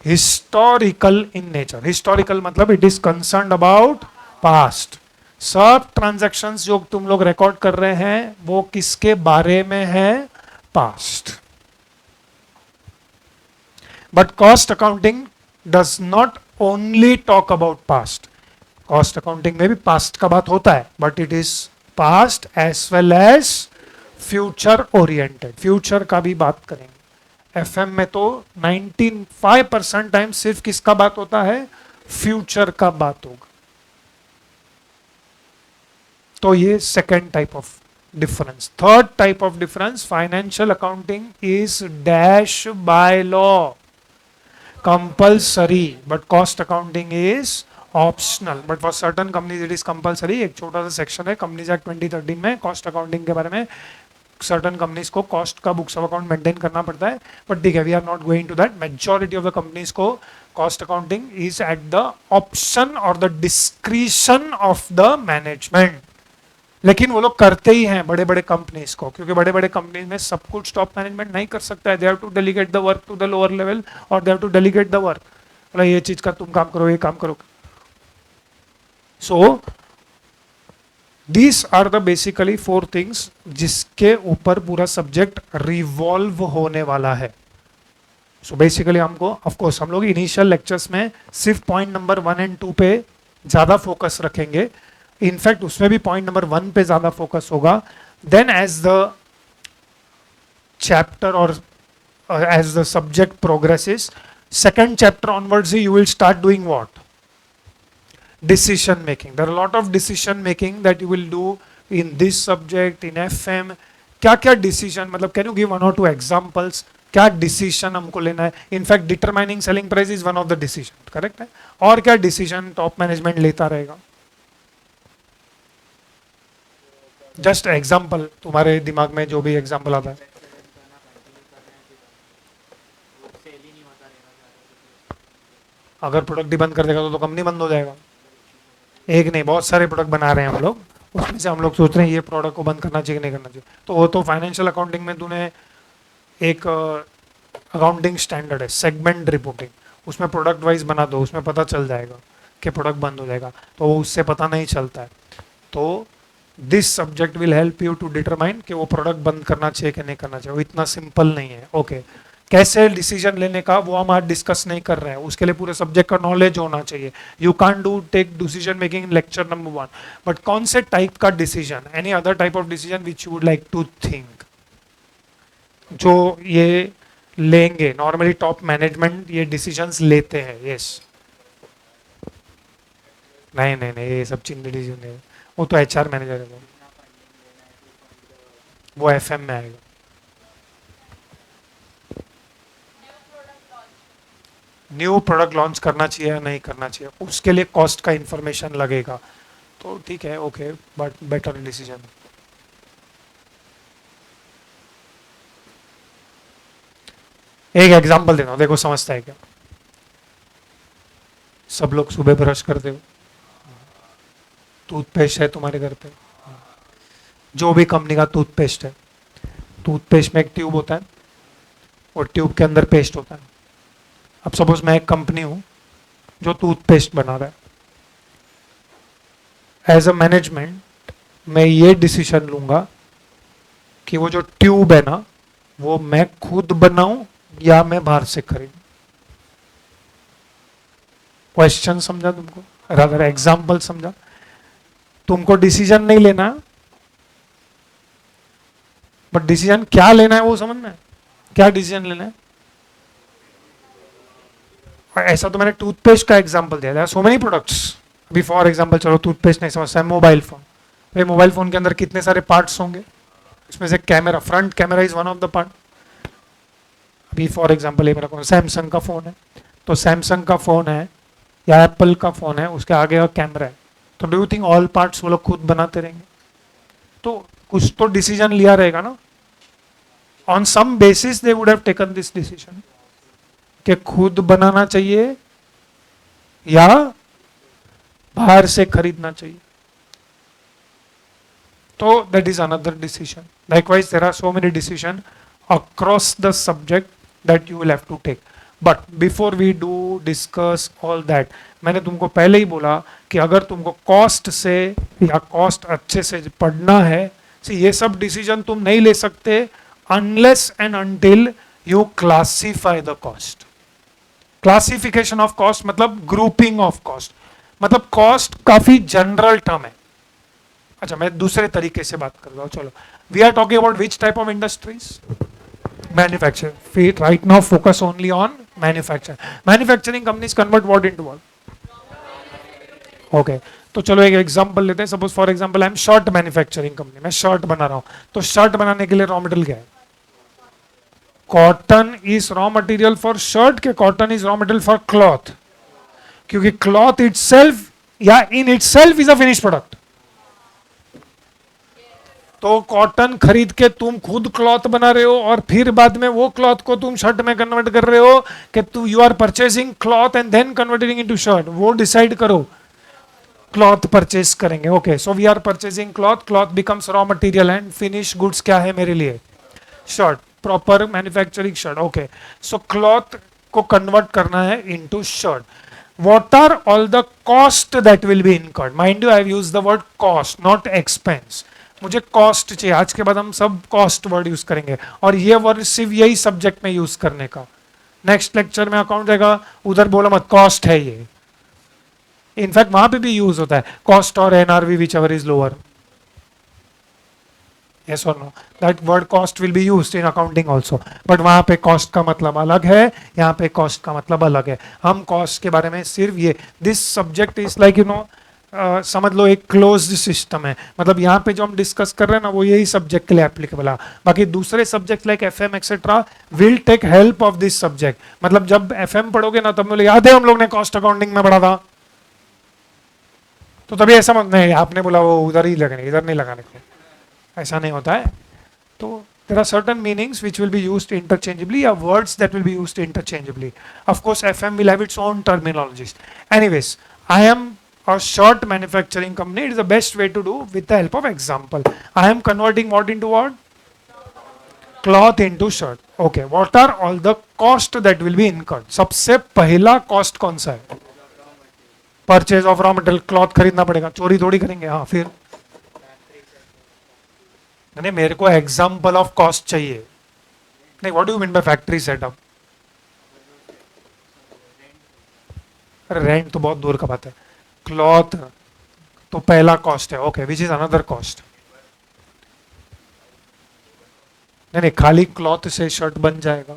historical in nature. Historical मतलब it is concerned about past. सब transactions जो तुम लोग record कर रहे हैं वो किसके बारे में है? Past. But cost accounting does not only talk about past. Cost accounting में भी past का बात होता है, but it is past as well as future oriented. Future का भी बात करेंगे। FM में तो 95% टाइम सिर्फ किसका बात होता है? फ्यूचर का बात होगा। तो ये second type of difference. Third type of difference, financial accounting is dash by law compulsory, but cost accounting is optional, but for certain companies it is compulsory। एक छोटा सा सेक्शन है कंपनीज एक्ट 2013 में कॉस्ट अकाउंटिंग के बारे में, certain companies को cost का बुक्स ऑफ अकाउंट मेंटेन करना पड़ता है, बट ठीक है, we are not going to that. Majority of the companies को cost accounting is at the option और the discretion of the management, लेकिन वो लोग करते ही हैं बड़े बड़े कंपनीज को, क्योंकि बड़े बड़े कंपनीज में सब कुछ टॉप मैनेजमेंट नहीं कर सकता है। They have to delegate the work to the lower level और they have to delegate the work, मतलब ये चीज का तुम काम करो, ये काम करो। So these are the basically 4 things जिसके ऊपर पूरा सब्जेक्ट रिवॉल्व होने वाला है। सो बेसिकली हमको ऑफकोर्स हम लोग इनिशियल लेक्चर्स में सिर्फ पॉइंट नंबर 1 एंड 2 पे ज्यादा फोकस रखेंगे, इनफैक्ट उसमें भी पॉइंट नंबर 1 पे ज्यादा फोकस होगा। देन एज द चैप्टर और as the subject progresses, second chapter onwards you will start doing what? Decision making. There are lot of decision making that you will do in this subject, in FM. क्या क्या decision, मतलब can you give 1 or 2 examples? क्या decision हमको लेना है? In fact determining selling price is one of the decision, correct है। और क्या डिसीजन टॉप मैनेजमेंट लेता रहेगा? जस्ट एग्जाम्पल, तुम्हारे दिमाग में जो भी एग्जाम्पल आता है। अगर प्रोडक्ट ही बंद कर देगा तो कंपनी बंद हो जाएगा। एक नहीं, बहुत सारे प्रोडक्ट बना रहे हैं हम लोग, उसमें से हम लोग सोच रहे हैं ये प्रोडक्ट को बंद करना चाहिए कि नहीं करना चाहिए। तो वो तो फाइनेंशियल अकाउंटिंग में तूने एक अकाउंटिंग स्टैंडर्ड है सेगमेंट रिपोर्टिंग, उसमें प्रोडक्ट वाइज बना दो, उसमें पता चल जाएगा कि प्रोडक्ट बंद हो जाएगा, तो वो उससे पता नहीं चलता है। तो this subject will help you to determine कि वो प्रोडक्ट बंद करना चाहिए कि नहीं करना चाहिए। वो इतना सिंपल नहीं है। ओके, कैसे डिसीजन लेने का वो हम आज डिस्कस नहीं कर रहे हैं, उसके लिए पूरे सब्जेक्ट का नॉलेज होना चाहिए। You can't do take decision making in lecture number 1, but कौन से टाइप का decision, any other type of decision which you would like to think, जो ये लेंगे नॉर्मली टॉप मैनेजमेंट ये डिसीजंस लेते हैं। यस, नहीं नहीं नहीं, ये सब चिंदी डिसीजन है, वो तो एचआर मैनेजर है, वो एफएम में आएगा। न्यू प्रोडक्ट लॉन्च करना चाहिए या नहीं करना चाहिए, उसके लिए कॉस्ट का इंफॉर्मेशन लगेगा, तो ठीक है, ओके, बट बेटर डिसीजन। एक एग्जांपल देता हूं, देखो समझता है क्या। सब लोग सुबह ब्रश करते हो, टूथपेस्ट है तुम्हारे घर पे, जो भी कंपनी का टूथपेस्ट है, टूथपेस्ट में एक ट्यूब होता है और ट्यूब के अंदर पेस्ट होता है। अब सपोज मैं एक कंपनी हूं जो टूथपेस्ट बना रहा है, एज अ मैनेजमेंट मैं ये डिसीजन लूंगा कि वो जो ट्यूब है ना वो मैं खुद बनाऊं या मैं बाहर से खरीदूं। क्वेश्चन समझा तुमको, अगर एग्जाम्पल समझा? तुमको डिसीजन नहीं लेना, बट डिसीजन क्या लेना है वो समझना है। क्या डिसीजन लेना है? और ऐसा तो मैंने टूथपेस्ट का एग्जांपल दिया था, सो मेनी प्रोडक्ट्स। अभी फॉर एग्जांपल चलो टूथपेस्ट नहीं समझता है, मोबाइल फोन। भाई मोबाइल फोन के अंदर कितने सारे पार्ट्स होंगे, इसमें से camera, front camera is one of the part. अभी फॉर एग्जांपल ये मेरा कौन सैमसंग का फोन है, तो सैमसंग का फोन है या एप्पल का फोन है, उसके आगे का कैमरा है, तो do you think all parts वो लोग खुद बनाते रहेंगे? तो कुछ तो डिसीजन लिया रहेगा ना, on some basis they would have taken this decision कि खुद बनाना चाहिए या बाहर से खरीदना चाहिए। तो that is another decision. Likewise there are so many decision across the subject that you will have to take. But before we do discuss all that, मैंने तुमको पहले ही बोला कि अगर तुमको कॉस्ट से या कॉस्ट अच्छे से पढ़ना है, ये सब डिसीजन तुम नहीं ले सकते unless and until you classify the cost. Classification of cost मतलब ग्रुपिंग ऑफ कॉस्ट, मतलब कॉस्ट काफी जनरल टर्म है। अच्छा मैं दूसरे तरीके से बात कर रहा हूं, चलो we are talking about which type of industries, manufacturing. Right now focus only on manufacturing. Manufacturing companies convert what into what? Okay, तो चलो एक एग्जांपल लेते हैं। Suppose for example I am shirt manufacturing company, मैं shirt बना रहा हूं, तो शर्ट बनाने के लिए रॉ मटेरियल क्या है? Cotton is raw material for shirt के cotton is raw material for cloth? क्योंकि क्लॉथ इटसेल्फ या in itself is a finish product. तो कॉटन खरीद के तुम खुद क्लॉथ बना रहे हो और फिर बाद में वो क्लॉथ को तुम शर्ट में कन्वर्ट कर रहे हो कि तू you are purchasing cloth and then converting into shirt, वो डिसाइड करो। क्लॉथ परचेस करेंगे, okay, so we are purchasing cloth, cloth becomes raw material and finish goods क्या है मेरे लिए? Shirt, proper manufacturing shirt. Okay, so cloth को convert करना है into shirt. What are all the cost that will be incurred? Mind you, I have used the word cost, not expense. मुझे cost चाहिए, आज के बाद हम सब कॉस्ट वर्ड यूज करेंगे और ये वर्ड सिर्फ यही सब्जेक्ट में यूज करने का। नेक्स्ट लेक्चर में अकाउंट जाएगा, उधर बोला मत कॉस्ट है ये। इनफैक्ट वहां पे भी यूज होता है कॉस्ट और NRV which ever is lower. Yes or no? That word cost will be used in accounting also. But वहाँ पे cost का मतलब अलग है, यहाँ पे cost का मतलब अलग है। हम cost के बारे में सिर्फ ये, this subject is like you know, समझ लो एक closed system है। मतलब यहाँ पे जो हम डिस्कस कर रहे हैं ना, वो यही सब्जेक्ट के लिए एप्लीकेबल है। बाकी दूसरे subject like FM etcetera will take help of this subject. मतलब जब FM पढ़ोगे ना, तब मुझे याद है हम लोग ने कॉस्ट अकाउंटिंग में पढ़ा था, तो तभी ऐसा मत नहीं आपने बोला वो उधर ही लगाने, इधर नहीं लगाने को, ऐसा नहीं होता है। तो there are certain meanings which will be used interchangeably or words that will be used interchangeably. Of course FM will have its own terminologies. Anyways, I am a shirt manufacturing company. It is the best way to do with the help of example. I am converting what into what? Cloth into shirt. Okay, what are all the cost that will be incurred? सबसे पहला cost कौन सा है? Purchase of raw material, cloth खरीदना पड़ेगा, चोरी थोड़ी करेंगे। हाँ, फिर नहीं, मेरे को एग्जाम्पल ऑफ कॉस्ट चाहिए। नहीं, what do you mean by factory setup? Rent तो बहुत दूर का बात है। क्लॉथ तो पहला कॉस्ट है, okay, which is another cost. नहीं, खाली क्लॉथ से शर्ट बन जाएगा?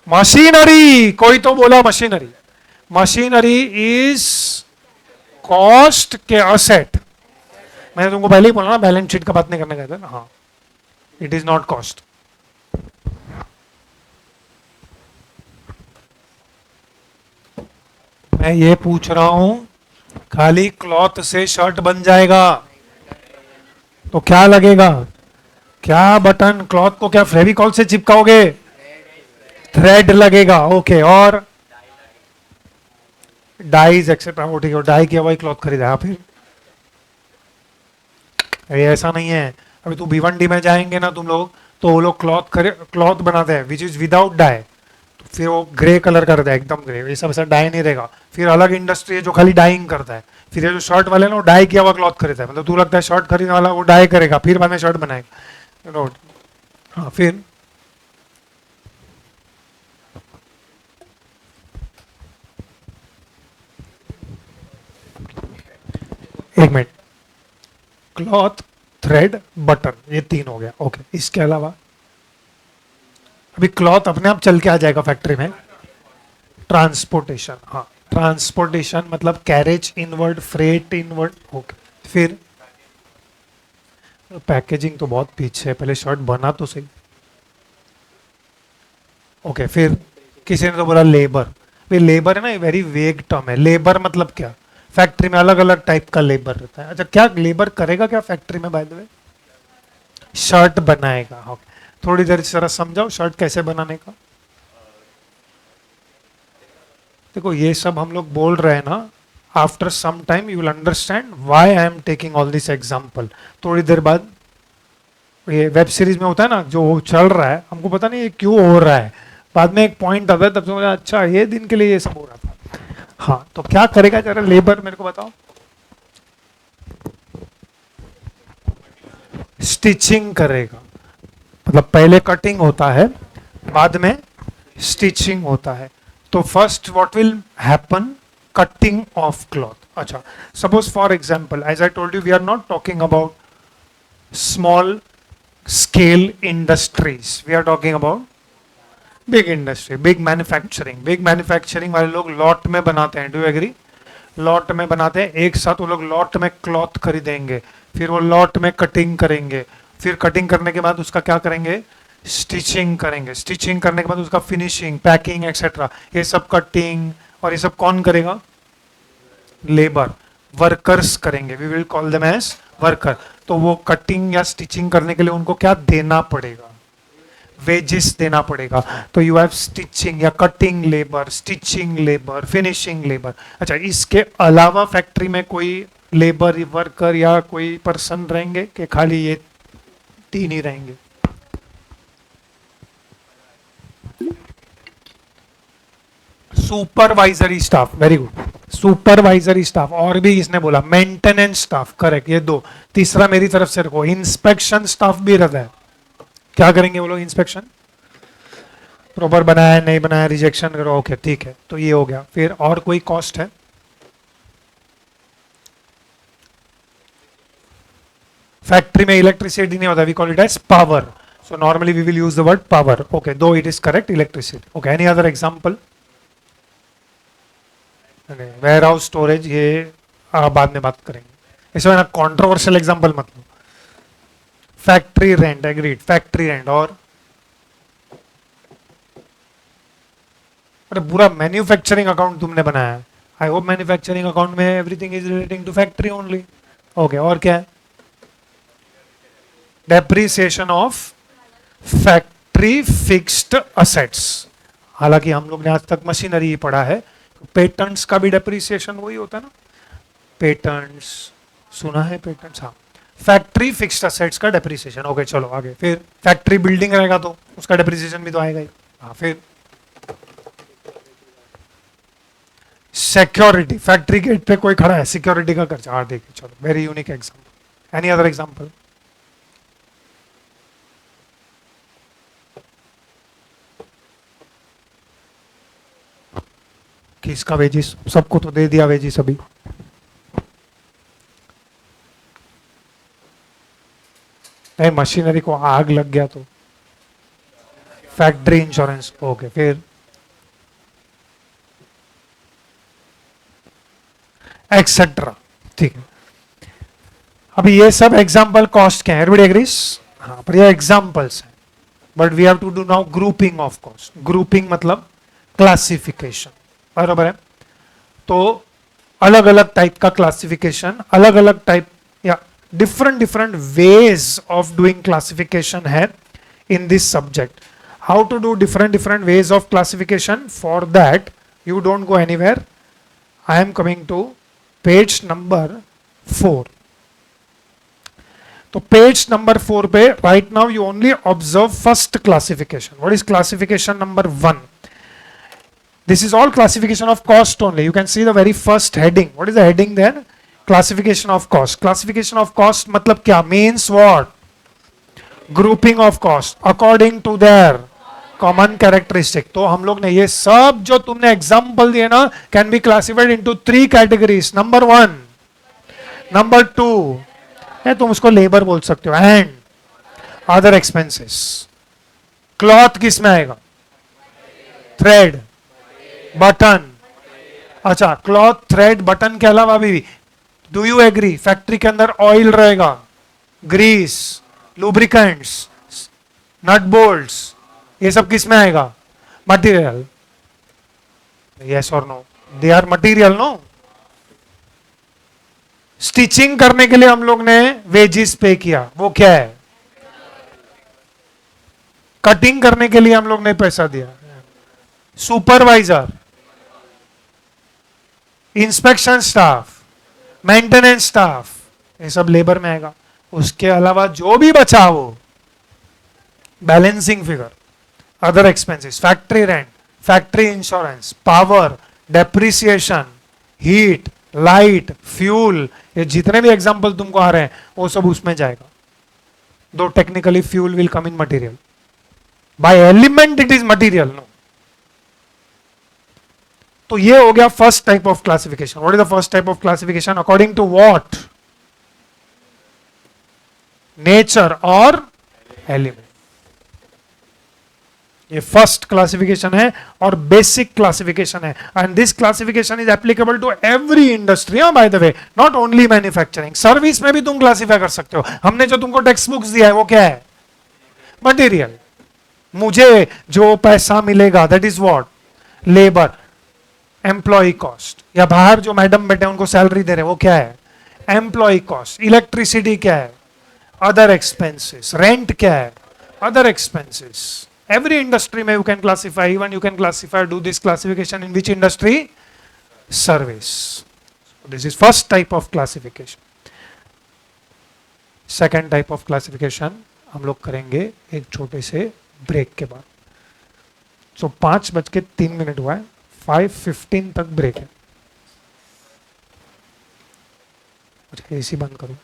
मशीनरी, कोई तो बोला मशीनरी। मशीनरी इज कॉस्ट के असेट। मैंने तुमको पहले ही बोला ना, बैलेंस शीट का बात नहीं करने का था। हाँ, इट इज नॉट कॉस्ट। मैं ये पूछ रहा हूं, खाली क्लॉथ से शर्ट बन जाएगा तो क्या लगेगा? क्या बटन, क्लॉथ को क्या फेविकॉल से चिपकाओगे? थ्रेड लगेगा, ओके। और डाइज एक्सेट्रा, वो ठीक है, डाई किया वही क्लॉथ खरीदा। फिर ये ऐसा नहीं है। अभी तो भिवंडी में जाएंगे ना तुम लोग, तो वो लोग क्लॉथ बनाते हैं विच इज विदाउट डाई, तो फिर वो ग्रे कलर करता है, एकदम ग्रे, ये सब ऐसा डाई नहीं रहेगा। फिर अलग इंडस्ट्री है जो खाली डाइंग करता है। फिर ये जो शर्ट वाले ना, वो डाई किया हुआ क्लॉथ खरीदता है। मतलब तू लगता है शर्ट खरीदने वाला, वो डाई करेगा, फिर बाद में शर्ट बनाएगा। हाँ, फिर एक मिनट, क्लॉथ, थ्रेड, बटन, ये तीन हो गया, ओके। इसके अलावा अभी क्लॉथ अपने आप चल के आ जाएगा फैक्ट्री में। ट्रांसपोर्टेशन, हाँ ट्रांसपोर्टेशन मतलब carriage inward, freight inward, okay. फिर पैकेजिंग तो बहुत पीछे है, पहले शर्ट बना तो सही। ओके फिर किसी ने तो बोला लेबर। भाई लेबर है ना, वेरी वेग टर्म है। लेबर मतलब क्या? फैक्ट्री में अलग अलग टाइप का लेबर रहता है। अच्छा क्या लेबर करेगा क्या फैक्ट्री में? बाय द वे शर्ट बनाएगा। ओके थोड़ी देर जरा समझाओ शर्ट कैसे बनाने का। देखो ये सब हम लोग बोल रहे हैं ना, after some time you will understand why I am taking all this example. थोड़ी देर बाद ये वेब सीरीज में होता है ना, जो चल रहा है हमको पता नहीं ये क्यों हो रहा है, बाद में एक पॉइंट आता है तब समझ अच्छा ये दिन के लिए ये सब हो रहा था। हाँ तो क्या करेगा जरा लेबर मेरे को बताओ। स्टिचिंग करेगा, मतलब पहले कटिंग होता है बाद में स्टिचिंग होता है। तो first what will happen? Cutting of cloth. अच्छा suppose for example as I told you we are not talking about small scale industries, we are talking about big industry, big manufacturing. Big manufacturing वाले लोग lot में बनाते हैं, do you agree? Lot में बनाते हैं, एक साथ वो लोग लॉट में क्लॉथ खरीदेंगे, फिर वो लॉट में कटिंग करेंगे, फिर कटिंग करने के बाद उसका क्या करेंगे? स्टिचिंग करेंगे, स्टिचिंग करने के बाद उसका फिनिशिंग, पैकिंग एक्सेट्रा, ये सब कटिंग और ये सब कौन करेगा? लेबर, वर्कर्स करेंगे। We will call them as worker. तो वो कटिंग या स्टिचिंग करने के लिए उनको क्या देना पड़ेगा? वेजेस देना पड़ेगा। तो यू हैव स्टिचिंग या cutting labour, stitching labour, finishing labour. अच्छा इसके अलावा फैक्ट्री में कोई लेबर वर्कर या कोई पर्सन रहेंगे कि खाली ये तीन ही रहेंगे? Supervisory staff, very good, supervisory staff. और भी इसने बोला मेंटेनेंस स्टाफ, करेक्ट, ये दो। तीसरा मेरी तरफ से रखो, इंस्पेक्शन स्टाफ भी रहता है। क्या करेंगे वो लोग? इंस्पेक्शन, प्रॉपर बनाया नहीं बनाया रिजेक्शन करो, ओके ठीक है, तो ये हो गया। फिर और कोई कॉस्ट है? फैक्ट्री में इलेक्ट्रिसिटी नहीं होता, we call it as power, so normally we will use the word power, okay though it is correct, electricity, okay. Any other example? Warehouse storage, ये बाद में बात करेंगे, इसमें ना कॉन्ट्रोवर्शियल एग्जांपल मत लो। Factory rent, agreed, factory rent. और अरे पूरा मैन्युफैक्चरिंग अकाउंट तुमने बनाया है, आई होप मैन्युफैक्चरिंग अकाउंट में everything is relating to factory only, okay. और क्या है? Depreciation of factory fixed assets. हालांकि हम लोग ने आज तक मशीनरी ही पढ़ा है, पेटेंट्स का भी डेप्रिसिएशन वही होता है ना, पेटेंट्स सुना है, पेटेंट्स, हाँ। फैक्ट्री फिक्स्ड असेट्स का डेप्रिसिएशन, ओके चलो आगे। फिर फैक्ट्री बिल्डिंग रहेगा तो उसका डेप्रिसिएशन भी तो आएगा ही, हाँ। फिर सिक्योरिटी, फैक्ट्री गेट पे कोई खड़ा है, सिक्योरिटी का खर्चा, हाँ देखिए चलो, very unique example. Any other example? किसका वेजिस? सबको तो दे दिया वेजिस अभी। नहीं मशीनरी को आग लग गया तो फैक्ट्री इंश्योरेंस, ओके। फिर एक्सेट्रा, ठीक है। अभी ये सब एग्जांपल कॉस्ट के हैं, एवरीबॉडी एग्रीज? हाँ पर ये एग्जांपल्स हैं, but we have to do now grouping of cost. Grouping मतलब क्लासिफिकेशन, बराबर है? तो अलग अलग टाइप का क्लासिफिकेशन, अलग अलग टाइप या different different ways of doing classification है in this subject. How to do different ways of classification? For that you don't go anywhere, I am coming to page number 4. तो page number 4 पे right now you only observe first classification. What is classification number 1? This is all classification of cost only. You can see the very first heading. What is the heading there? Classification of cost. Classification of cost मतलब क्या? Means what? Grouping of cost according to their common characteristic. तो हम लोग ने ये सब जो तुमने एग्जाम्पल दिए ना, can be classified into 3 categories. Number 1, number 2 है, तुम उसको लेबर बोल सकते हो, एंड अदर एक्सपेंसेस। क्लॉथ किस में आएगा? थ्रेड, बटन, अच्छा क्लॉथ, थ्रेड, बटन के अलावा भी, डू यू एग्री, फैक्ट्री के अंदर ऑयल रहेगा, ग्रीस, लुब्रिकेंट्स, नट बोल्ट्स, ये सब किस में आएगा? मटेरियल। यस और no? They are material, no? Stitching करने के लिए हम लोग ने वेजेस पे किया, वो क्या है? कटिंग करने के लिए हम लोग ने पैसा दिया, supervisor, inspection staff, maintenance staff, ये सब लेबर में आएगा। उसके अलावा जो भी बचा वो balancing figure, other expenses, factory rent, factory insurance, power, depreciation, heat, light, fuel, ये जितने भी एग्जांपल तुमको आ रहे हैं वो सब उसमें जाएगा। Though technically fuel will come in material, by element it is material, no? तो ये हो गया first type of classification. What is the first type of classification? According to what? Nature और एलिमेंट। ये फर्स्ट क्लासिफिकेशन है और basic classification है, and this classification is applicable to every industry, by the way, not only manufacturing. Service में भी तुम classify कर सकते हो। हमने जो तुमको टेक्स्ट बुक्स दिया है वो क्या है? मटेरियल। मुझे जो पैसा मिलेगा that is what? Labour, employ cost, या बाहर जो मैडम बैठे उनको सैलरी दे रहे हैं वो क्या है? Employ cost. इलेक्ट्रिसिटी क्या है? Other expenses. रेंट क्या है? Other expenses. Every industry may you can classify, even you can classify, do this classification in which industry? Service. So this is first type of classification. Second type of classification हम लोग करेंगे एक छोटे से break के बाद। So 5:03 हुआ है, 5:15 तक ब्रेक है। अच्छा एसी बंद करूं।